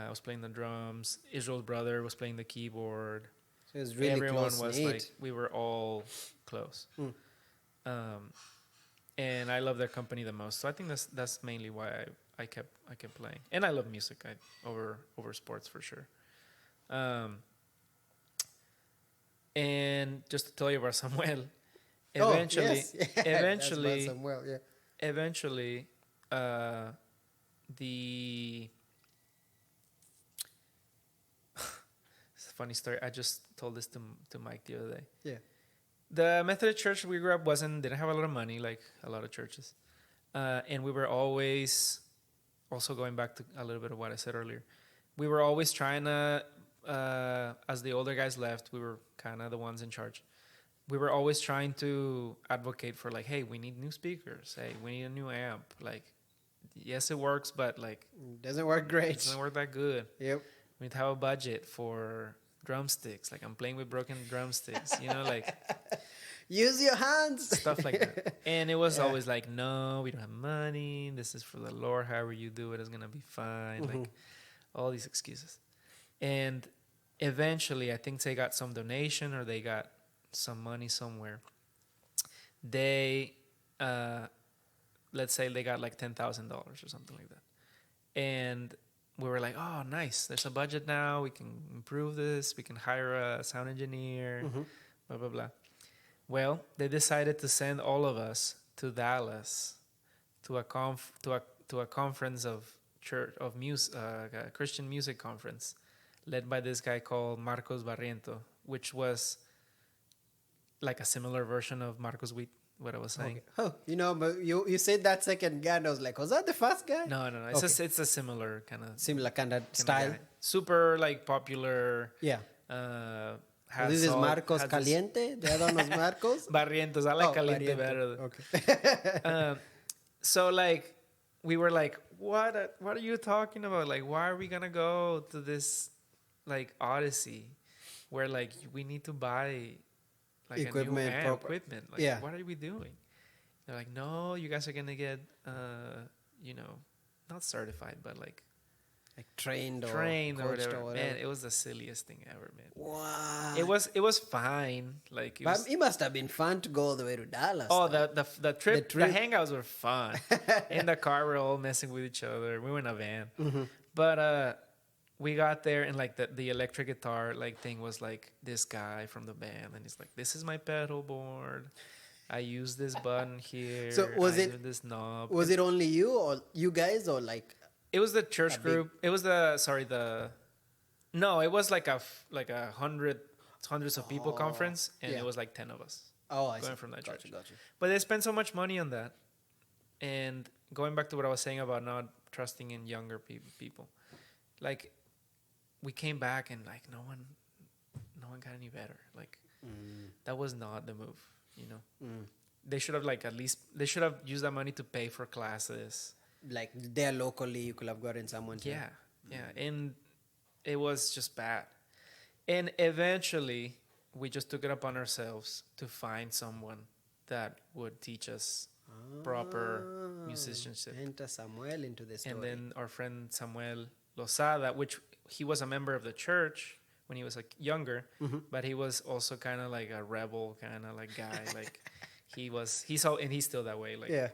was playing the drums. Israel's brother was playing the keyboard. So it was really Everyone close was knit. like, we were all close. And I love their company the most. So I think that's mainly why I kept playing. And I love music over sports for sure. And just to tell you about Samuel, eventually, eventually, That's Samuel, yeah. eventually, it's a funny story. I just told this to Mike the other day. Yeah. The Methodist church we grew up didn't have a lot of money like a lot of churches, and we were always also going back to a little bit of what I said earlier, we were always trying to, as the older guys left, we were kind of the ones in charge. We were always trying to advocate for like, hey, we need new speakers. Hey, we need a new amp. Like, yes, it works, but like, Doesn't work great. it doesn't work that good. Yep. We need to have a budget for drumsticks. Like, I'm playing with broken drumsticks, you know, like Use your hands. stuff like that. And it was always like, no, we don't have money. This is for the Lord. However you do it is going to be fine. Like, all these excuses. And eventually, I think they got some donation or they got some money somewhere. They, let's say they got like $10,000 or something like that. And we were like, oh, nice. There's a budget now. We can improve this. We can hire a sound engineer, blah, blah, blah. Well, they decided to send all of us to Dallas to a conference of church of music, a Christian music conference, led by this guy called Marcos Barriento, which was like a similar version of Marcos Witt, what I was saying. Okay. Oh, but you said that second guy, and I was like, was that the first guy? No. It's a similar kind of style. guy. Super like popular. Yeah. This is Marcos Caliente. The other one was Marcos. Barrientos. I like Caliente better. Okay. So like we were like, what are you talking about? Like, why are we gonna go to this like odyssey where like we need to buy like equipment, a new amp, equipment? Like, yeah. What are we doing? They're like, no, you guys are gonna get not certified, but like trained or whatever. whatever. Man, it was the silliest thing ever, man. Wow. It was fine. Like It must have been fun to go all the way to Dallas. Oh, the trip, the hangouts were fun. In the car, we're all messing with each other. We were in a van, but we got there and like the electric guitar like thing was like this guy from the band, and he's like, "This is my pedal board. I use this button here. So use this knob." Was it only you or you guys or like? It was the church group. It was no, it was like a hundreds of people conference, and it was like 10 of us. Oh, I going see. from that church. Gotcha. But they spent so much money on that, and going back to what I was saying about not trusting in younger people, like we came back and like no one got any better. Like that was not the move, you know. They should have they should have used that money to pay for classes. Like there locally, you could have gotten someone. Yeah, and it was just bad. And eventually, we just took it upon ourselves to find someone that would teach us proper musicianship. Enter Samuel into the story. And then our friend Samuel Lozada, which he was a member of the church when he was like younger, but he was also kind of like a rebel kind of like guy. Like he's still that way. Like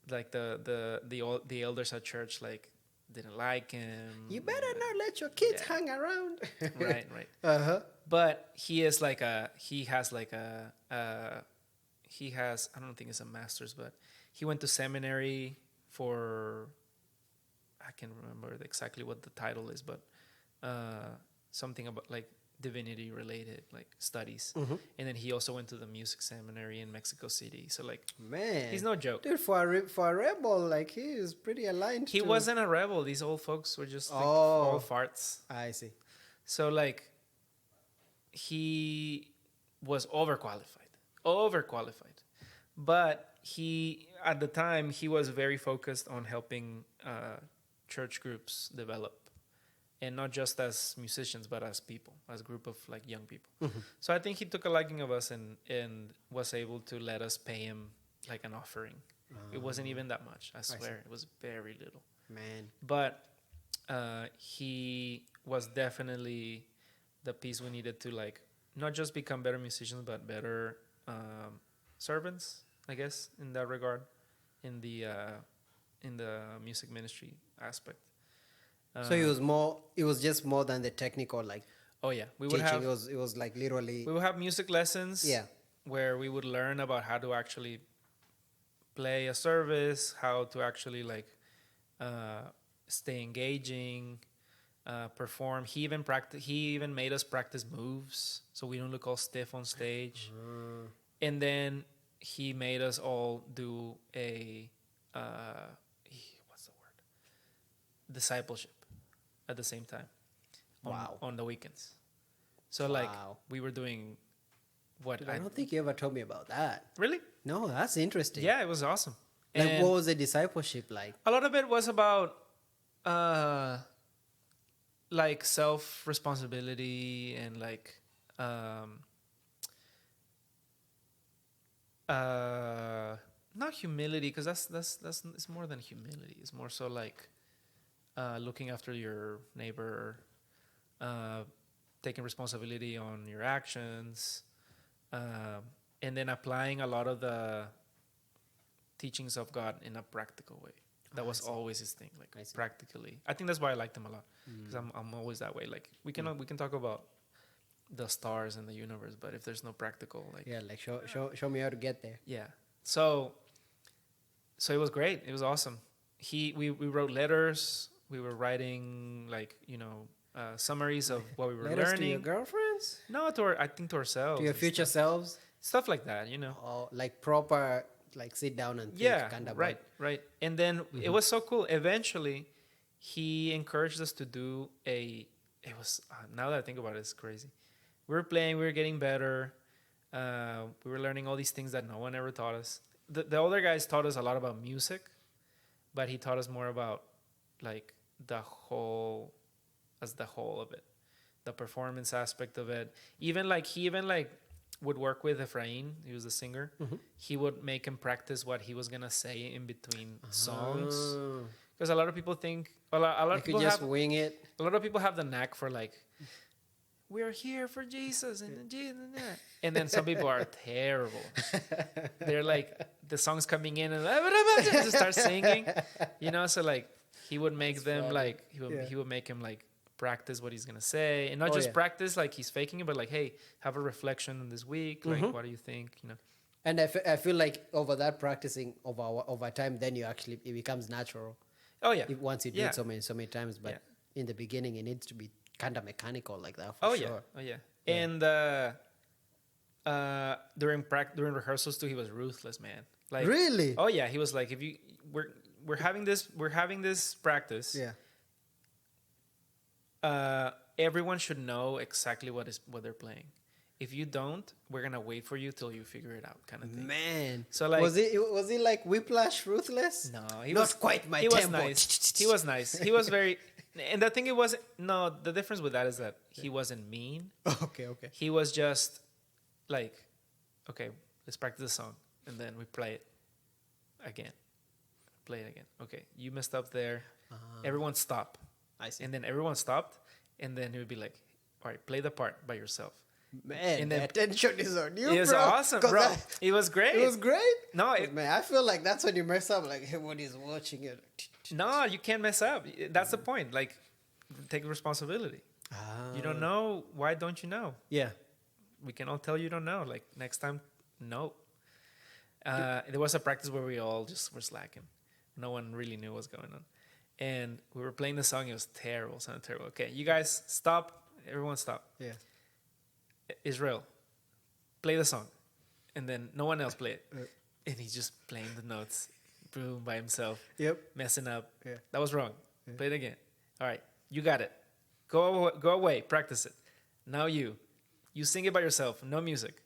like the elders at church like didn't like him. You better not let your kids hang around. Right. But he has I don't think it's a master's, but he went to seminary for, I can't remember exactly what the title is, but something about like divinity related like studies. And then he also went to the music seminary in Mexico City. So like, man, he's no joke. Dude, for a rebel, like he is pretty aligned. He wasn't a rebel. These old folks were just like all farts. I see. So like, he was overqualified, but at the time he was very focused on helping church groups develop, and not just as musicians but as people, as a group of like young people. So I think he took a liking of us and was able to let us pay him like an offering. It wasn't even that much, I swear. It was very little, man. But he was definitely the piece we needed to like not just become better musicians but better servants, I guess, in that regard, in the music ministry aspect. So it was just more than the technical, like, oh yeah, we teaching. would have It was like literally, we would have music lessons, where we would learn about how to actually play a service, how to actually like stay engaging, perform. He even made us practice moves so we don't look all stiff on stage. And then he made us all do a what's the word? discipleship at the same time. Wow. On the weekends. So like Wow. we were doing what Dude, I don't think you ever told me about that. really? No, that's interesting. Yeah, it was awesome. Like, And what was the discipleship like? a lot of it was about like self responsibility and like not humility, because that's it's more than humility. It's more so like looking after your neighbor, taking responsibility on your actions, and then applying a lot of the teachings of God in a practical way. That was always his thing, like practically. I think that's why I liked him a lot, because I'm always that way. Like we can talk about the stars and the universe, but if there's no practical, like Yeah, like show me how to get there. yeah. So it was great. It was awesome. We wrote letters. We were writing like summaries of what we were Letters learning. to your girlfriends? No, I think to ourselves. To your and future selves? stuff like that. Or like proper, like sit down and think Yeah, kind of right. And then it was so cool. Eventually, he encouraged us to do It was now that I think about it, it's crazy. We were playing. We were getting better. We were learning all these things that no one ever taught us. The older guys taught us a lot about music, but he taught us more about like the whole of it, the performance aspect of it. He even would work with Efrain. He was the singer. He would make him practice what he was gonna say in between songs, because a lot of people think a lot of people just have wing it. a lot of people have the knack for like, we're here for Jesus and then some people are terrible. They're like, the song's coming in and just start singing, So like he would make them like he would make him like practice what he's gonna say, and not just practice like he's faking it, but like, hey, have a reflection this week. Like, what do you think? And I feel like over that practicing over time, then it becomes natural. Oh yeah. Once you do it so many times, but in the beginning, it needs to be kind of mechanical like that. For sure. Oh yeah. And during rehearsals too, he was ruthless, man. Like, really? Oh yeah, he was like, we're having this practice. Yeah. Everyone should know exactly what they're playing. If you don't, we're gonna wait for you till you figure it out, kind of thing. Man, so like, was he like Whiplash ruthless? No, he was quite my he tempo. Was nice. He was nice. He was very, and the thing the difference with that is that he wasn't mean. Okay. He was just like, okay, let's practice the song, and then we play it again. Play it again. Okay, you messed up there. Everyone stop. I see. And then everyone stopped, and then he would be like, all right, play the part by yourself. Man, and then the attention is on you, it was bro. awesome, bro. It was great. It was great. No, man, I feel like that's when you mess up. Like everybody's watching it. No, you can't mess up. That's the point. Like, take responsibility. You don't know. Why don't you know? Yeah. We can all tell you don't know. Like, next time, no. There was a practice where we all just were slacking. No one really knew what's going on. And we were playing the song. It was terrible. Sounded terrible. Okay, you guys stop. Everyone stop. Yeah. Israel, play the song. And then no one else play it. And he's just playing the notes, boom, by himself. Yep. Messing up. Yeah. That was wrong. Yeah. Play it again. All right, you got it. Go away. Practice it. Now you sing it by yourself. No music.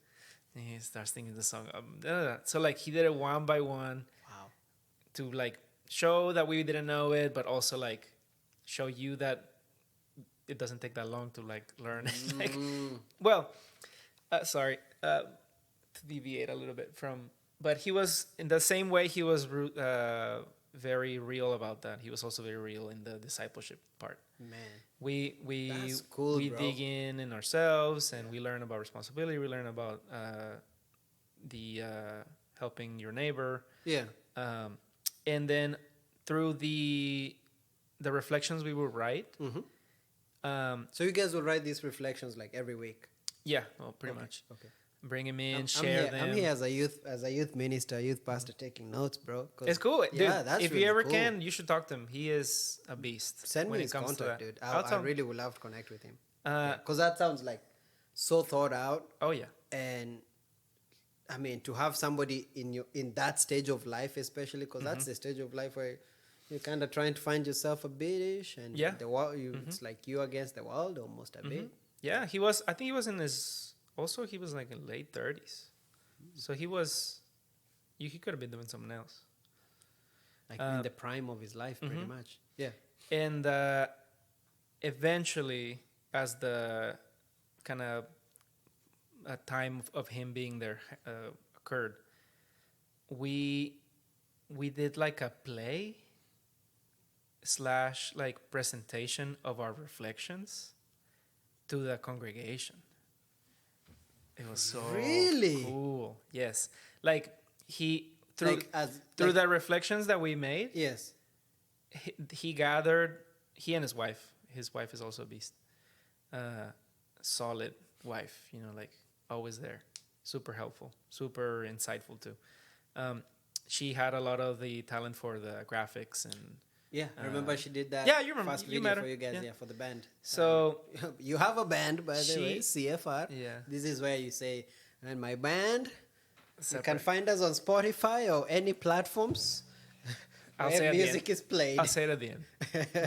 And he starts singing the song. So like he did it one by one. Wow. To like show that we didn't know it, but also like show you that it doesn't take that long to like learn. Like, well, sorry to deviate a little bit from, but he was in the same way. He was very real about that. He was also very real in the discipleship part. Man, we cool, we bro. dig in ourselves, and we learn about responsibility. We learn about the helping your neighbor. Yeah. And then through the reflections we will write. So you guys will write these reflections like every week? Yeah, well, pretty much. Okay. Bring them in, share them. I'm here as a youth minister, youth pastor, taking notes, bro. It's cool, dude. Yeah, that's if really you ever cool. can, you should talk to him. He is a beast. Send when me it his comes to contact, that. dude. I really would love to connect with him. Because that sounds like so thought out. Oh yeah. And I mean, to have somebody in that stage of life, especially because that's the stage of life where You're kind of trying to find yourself a bit-ish, and Yeah. the world. It's like you against the world, almost a bit. Yeah, he was. I think he was in his. Also, he was like in late 30s, so he was. He could have been doing something else. Like in the prime of his life, pretty much. Yeah. And eventually, as the kind of time of him being there occurred, we did like a play / like presentation of our reflections to the congregation. It was so Really cool. Yes, like he through like as through like, the reflections that we made. yes. He gathered, he and his wife. His wife is also a beast. Solid wife, like always there, super helpful, super insightful too. She had a lot of the talent for the graphics and. Yeah, I remember she did that. Yeah, you remember. First You video met her. for you guys. Yeah. Yeah, for the band. So you have a band, by the way, CFR. Yeah. This is where you say, and my band. You separate. can find us on Spotify or any platforms I'll where say at the music end. is played. I'll say it at the end.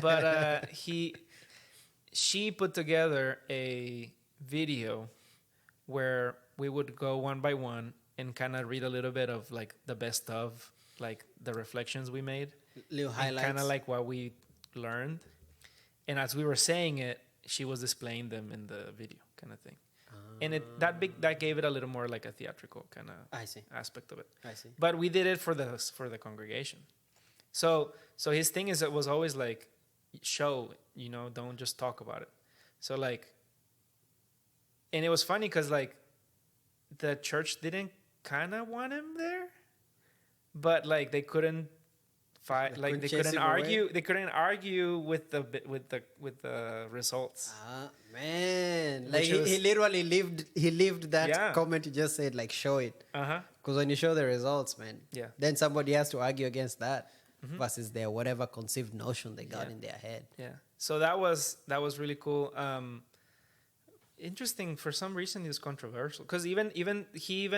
But she put together a video where we would go one by one and kind of read a little bit of like the best of like the reflections we made, Little highlights. kind of like what we learned. And as we were saying it, she was displaying them in the video, kind of thing. And that gave it a little more like a theatrical kind of I see. aspect of it. I see. But we did it for the congregation. So his thing is it was always like show, don't just talk about it. So like, and it was funny because like the church didn't kind of want him there, but like they couldn't fight, like they couldn't argue. They couldn't argue with the results. Man, like he literally lived that comment you just said, like show it. Because when you show the results, man, then somebody has to argue against that versus their whatever conceived notion they got in their head. Yeah. So that was really cool. Interesting. For some reason, he was controversial because even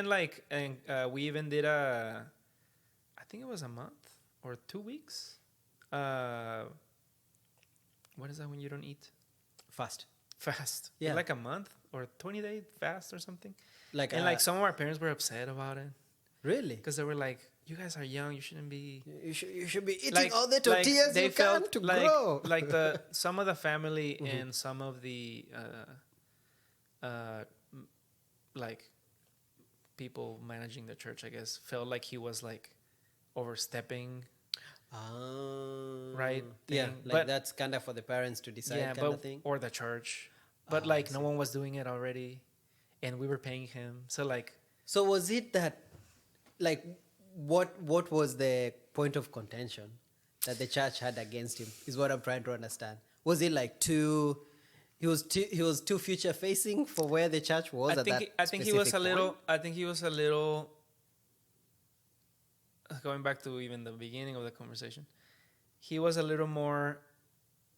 like, and we even did I think it was a month or 2 weeks. What is that when you don't eat? Fast. Yeah. Like a month or 20-day fast or something. Like and like some of our parents were upset about it. Really? Because they were like, "You guys are young. You shouldn't be. You should be eating all the tortillas you can to grow." Like some of the family and some of the like people managing the church, I guess, felt like he was like overstepping. Right. Yeah. Like that's kind of for the parents to decide, kind of thing. Or the church, but like no one was doing it already, and we were paying him. So like. So was it that, like, what was the point of contention that the church had against him? Is what I'm trying to understand. Was it like he was too future facing for where the church was at that I think he was a specific little. point? I think he was a little. Going back to even the beginning of the conversation, he was a little more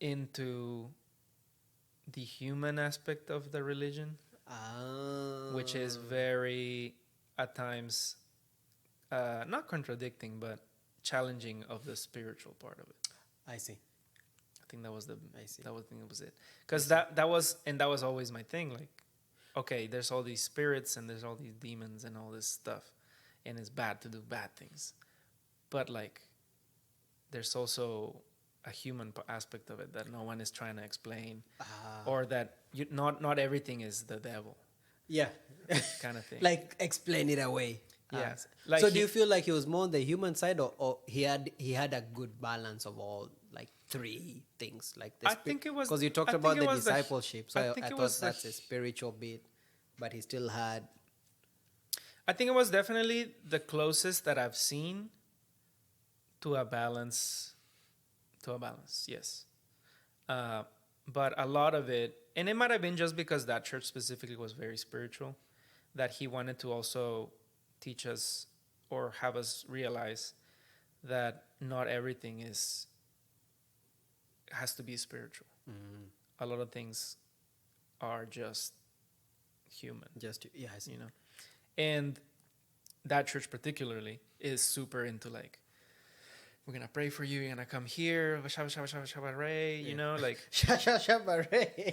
into the human aspect of the religion, which is very, at times, not contradicting, but challenging of the spiritual part of it. I see. I think that was the. I see. That was it. Because that was always my thing. Like, okay, there's all these spirits and there's all these demons and all this stuff, and it's bad to do bad things, but like, there's also a human aspect of it that no one is trying to explain, or that not everything is the devil. Yeah. Kind of thing. Like explain it away. Yeah. Like so do you feel like he was more on the human side, or he had a good balance of all like three things? Like I think it was because you talked about the discipleship, so I thought that's a spiritual bit, but he still had. I think it was definitely the closest that I've seen to a balance. Yes. But a lot of it, and it might have been just because that church specifically was very spiritual, that he wanted to also teach us or have us realize that not everything has to be spiritual. Mm-hmm. A lot of things are just human. And that church particularly is super into like we're gonna pray for you. You're gonna come here, you know, like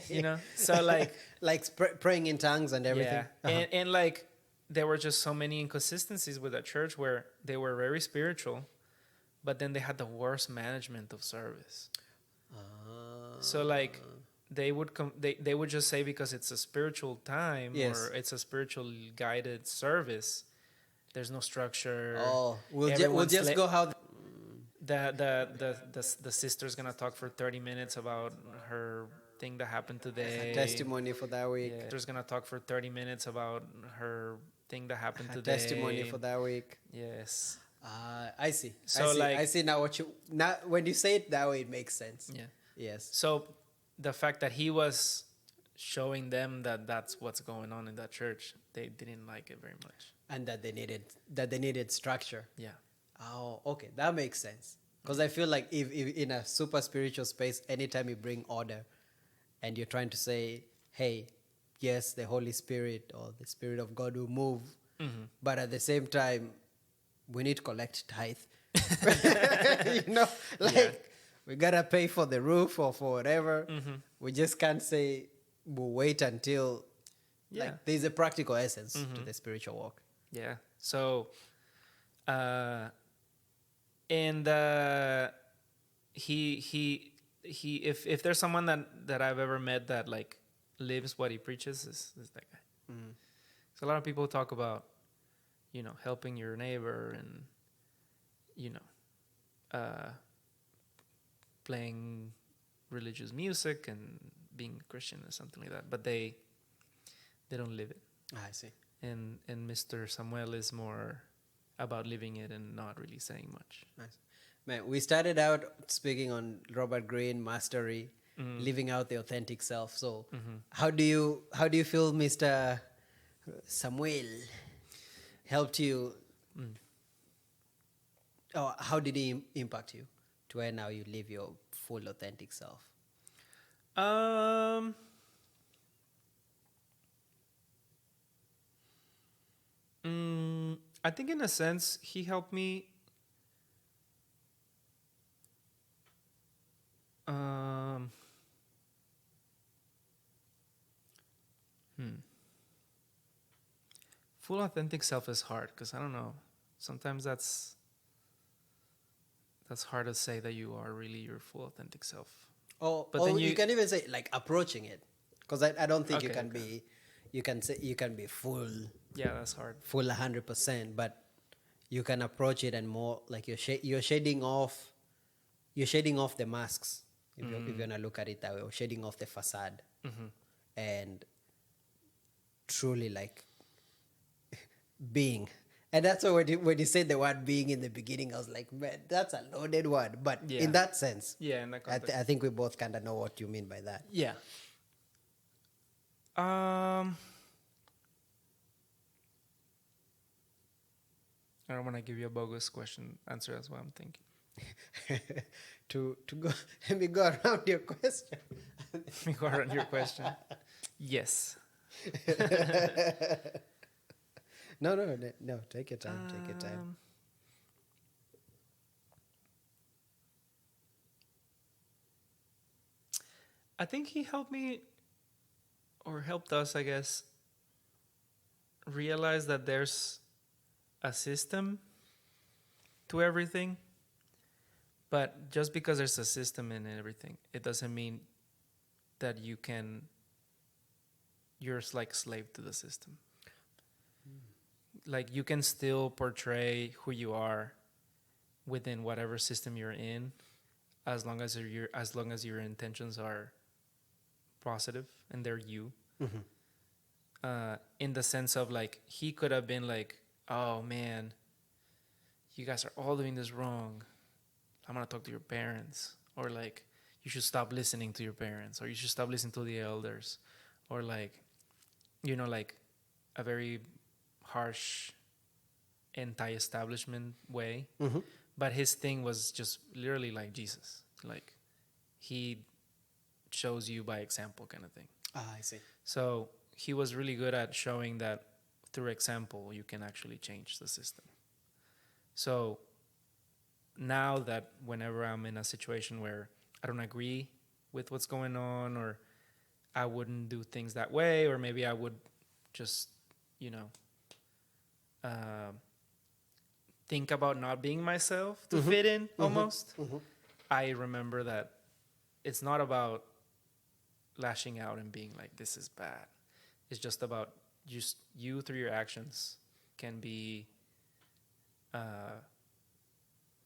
you know. So like praying in tongues and everything. yeah, and like there were just so many inconsistencies with that church where they were very spiritual, but then they had the worst management of service. So like they would they would just say because it's a spiritual time or it's a spiritual guided service, there's no structure. Oh, we'll just go how the sister's gonna talk for 30 minutes about her thing that happened today. Testimony for that week. Yeah. Sister's gonna talk for 30 minutes about her thing that happened today. Testimony for that week. Yes. I see. So I see now when you say it that way, it makes sense. Yeah. Yes. So the fact that he was showing them that that's what's going on in that church, they didn't like it very much. And that they needed structure. Yeah. Oh, okay, that makes sense. Because I feel like if in a super spiritual space, anytime you bring order, and you're trying to say, "Hey, yes, the Holy Spirit or the Spirit of God will move," but at the same time, we need to collect tithe. You know, like we gotta pay for the roof or for whatever. We just can't say we'll wait until. Like there's a practical essence to the spiritual walk. Yeah. So, and he if there's someone that I've ever met that like lives what he preaches is that guy. So a lot of people talk about, you know, helping your neighbor and, you know, playing religious music and being a Christian or something like that, but they don't live it. I see. And Mr. Samuel is more about living it and not really saying much. Nice. Man, we started out speaking on Robert Greene, mastery, living out the authentic self. So how do you feel Mr. Samuel helped you? Or how did he impact you to where now you live your full authentic self? I think in a sense he helped me full authentic self is hard because I don't know, sometimes that's hard to say that you are really your full authentic self. But then you can even say like approaching it, because I don't think you can be. You can say you can be full. Yeah, that's hard. Full 100%, but you can approach it and more like you're shading off the masks. If you're gonna look at it that way, or shading off the facade, and truly like being. And that's why when you said the word being in the beginning, I was like, man, that's a loaded word. But in that sense, in that context, I think we both kind of know what you mean by that. Yeah. I don't want to give you a bogus answer. That's what I'm thinking. to go, let me go around your question. Let me go around your question. Yes. No. Take your time. Take your time. I think he helped me, or helped us, I guess, realize that there's a system to everything. But just because there's a system in everything, it doesn't mean that you're like slave to the system. Like you can still portray who you are within whatever system you're in, as long as your intentions are positive and they're you. In the sense of like, he could have been like, oh man, you guys are all doing this wrong, I'm gonna talk to your parents, or like, you should stop listening to your parents, or you should stop listening to the elders, or like, you know, like a very harsh anti-establishment way. But his thing was just literally like Jesus, like he shows you by example kind of thing. I see. So he was really good at showing that through example you can actually change the system. So now that whenever I'm in a situation where I don't agree with what's going on, or I wouldn't do things that way, or maybe I would just, you know, think about not being myself to fit in almost. I remember that it's not about lashing out and being like, this is bad. It's just about just you through your actions can be,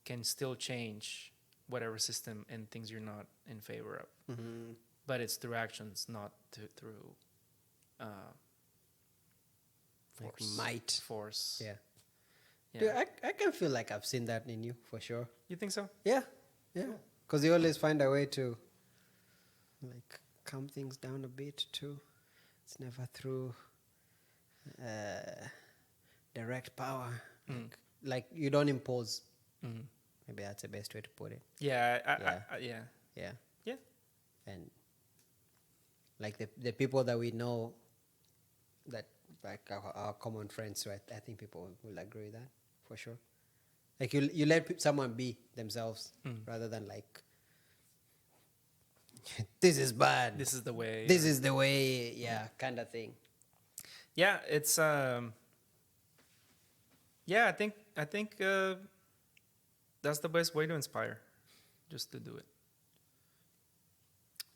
can still change whatever system and things you're not in favor of. But it's through actions, not through Like force. might. Force. Yeah. Yeah. Dude, I can feel like I've seen that in you for sure. You think so? Yeah. Yeah. Because you always find a way to like calm things down a bit too. It's never through direct power. Like you don't impose. Maybe that's the best way to put it. Yeah. Yeah. Yeah. And like the people that we know, that like our common friends, so I think people will agree with that for sure. Like you let someone be themselves rather than like, this is bad, This is the way. this is the way, yeah, kind of thing. Yeah, it's yeah, I think that's the best way to inspire, just to do it.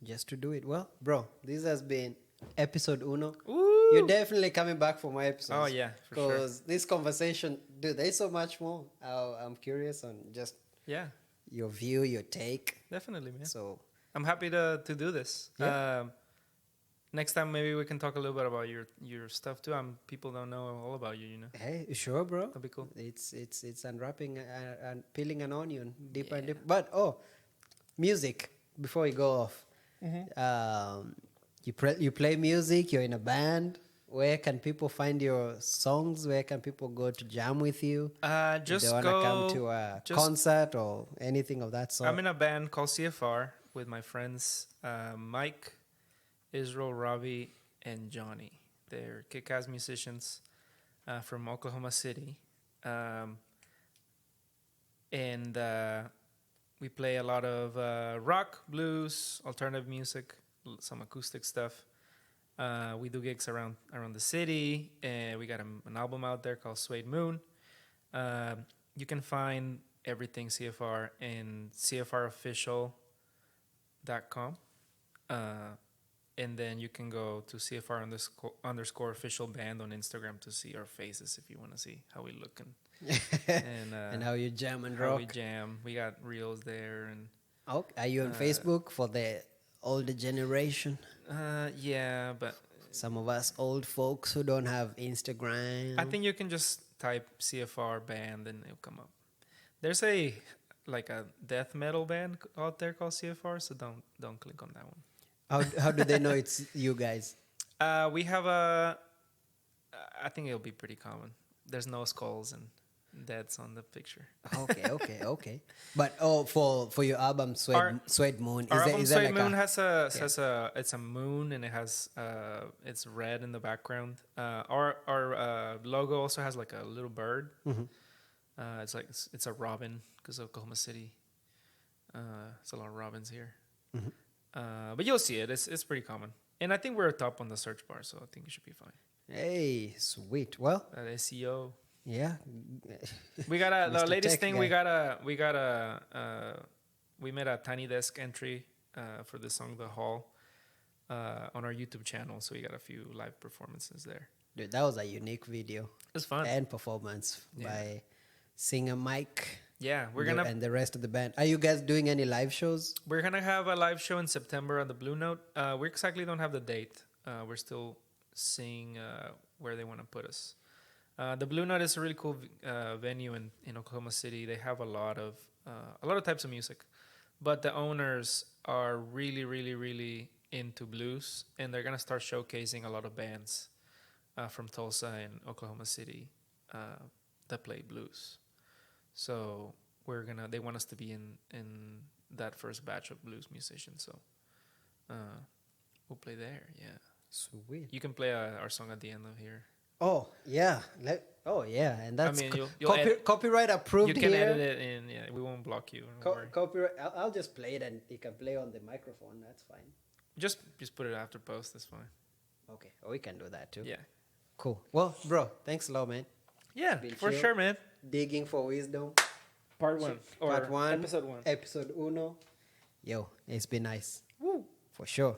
Just to do it. Well, bro, this has been episode uno. Ooh. You're definitely coming back for more episodes. Oh yeah, for sure. Because this conversation, dude, there's so much more. I'm curious on just Yeah, your view, your take. definitely, man. So I'm happy to do this. Yeah. Next time maybe we can talk a little bit about your stuff too. People don't know all about you, you know. hey, sure, bro. That'd be cool. It's unwrapping and peeling an onion deeper and deeper. But music. Before we go off, you play music. You're in a band. Where can people find your songs? Where can people go to jam with you? Just if they want to come to a concert or anything of that sort. I'm in a band called CFR with my friends Mike, Israel, Robbie, and Johnny. They're kick-ass musicians from Oklahoma City. And we play a lot of rock, blues, alternative music, some acoustic stuff. We do gigs around the city, and we got an album out there called Suede Moon. You can find everything CFR in cfrofficial.com. And then you can go to CFR _official band on Instagram to see our faces if you want to see how we look and how you jam and how rock. we jam. We got reels there, and Are you on Facebook for the older generation? yeah, but Some of us old folks who don't have Instagram. I think you can just type CFR band and it'll come up. There's a death metal band out there called CFR, so don't click on that one. How do they know it's you guys? We have I think it'll be pretty common. There's no skulls and deads on the picture. Okay. But for your album Suede Moon, Our album is that Suede like Moon has it's a moon, and it has it's red in the background. Our logo also has like a little bird. It's a robin because of Oklahoma City. It's a lot of robins here. But you'll see it. It's pretty common, and I think we're top on the search bar, so I think it should be fine. Hey, sweet. Well, At SEO. yeah. We got the Mr. latest Tech thing. guy. We made a Tiny Desk entry for the song "The Hall" on our YouTube channel. So we got a few live performances there. Dude, that was a unique video It's fun. and performance by singer Mike. Yeah, and the rest of the band. Are you guys doing any live shows? we're gonna have a live show in September at the Blue Note. We exactly don't have the date. We're still seeing where they want to put us. The Blue Note is a really cool venue in Oklahoma City. They have a lot of types of music, but the owners are really, really, really into blues, and they're gonna start showcasing a lot of bands from Tulsa and Oklahoma City that play blues. So they want us to be in that first batch of blues musicians. So we'll play there. Yeah, Sweet. you can play our song at the end of here. Oh, yeah. Oh yeah, and that's you'll edit, copyright approved. you can here. edit it in. Yeah, we won't block you. Don't worry. Copyright. I'll just play it, and you can play on the microphone. That's fine. Just put it after post. That's fine. Okay, we can do that too. Yeah. Cool. Well, bro, thanks a lot, man. Yeah, Been for chill. sure, man. Digging for wisdom. Part 1 or Part 1. episode 1. Episode 1. Yo, it's been nice. Woo. For sure.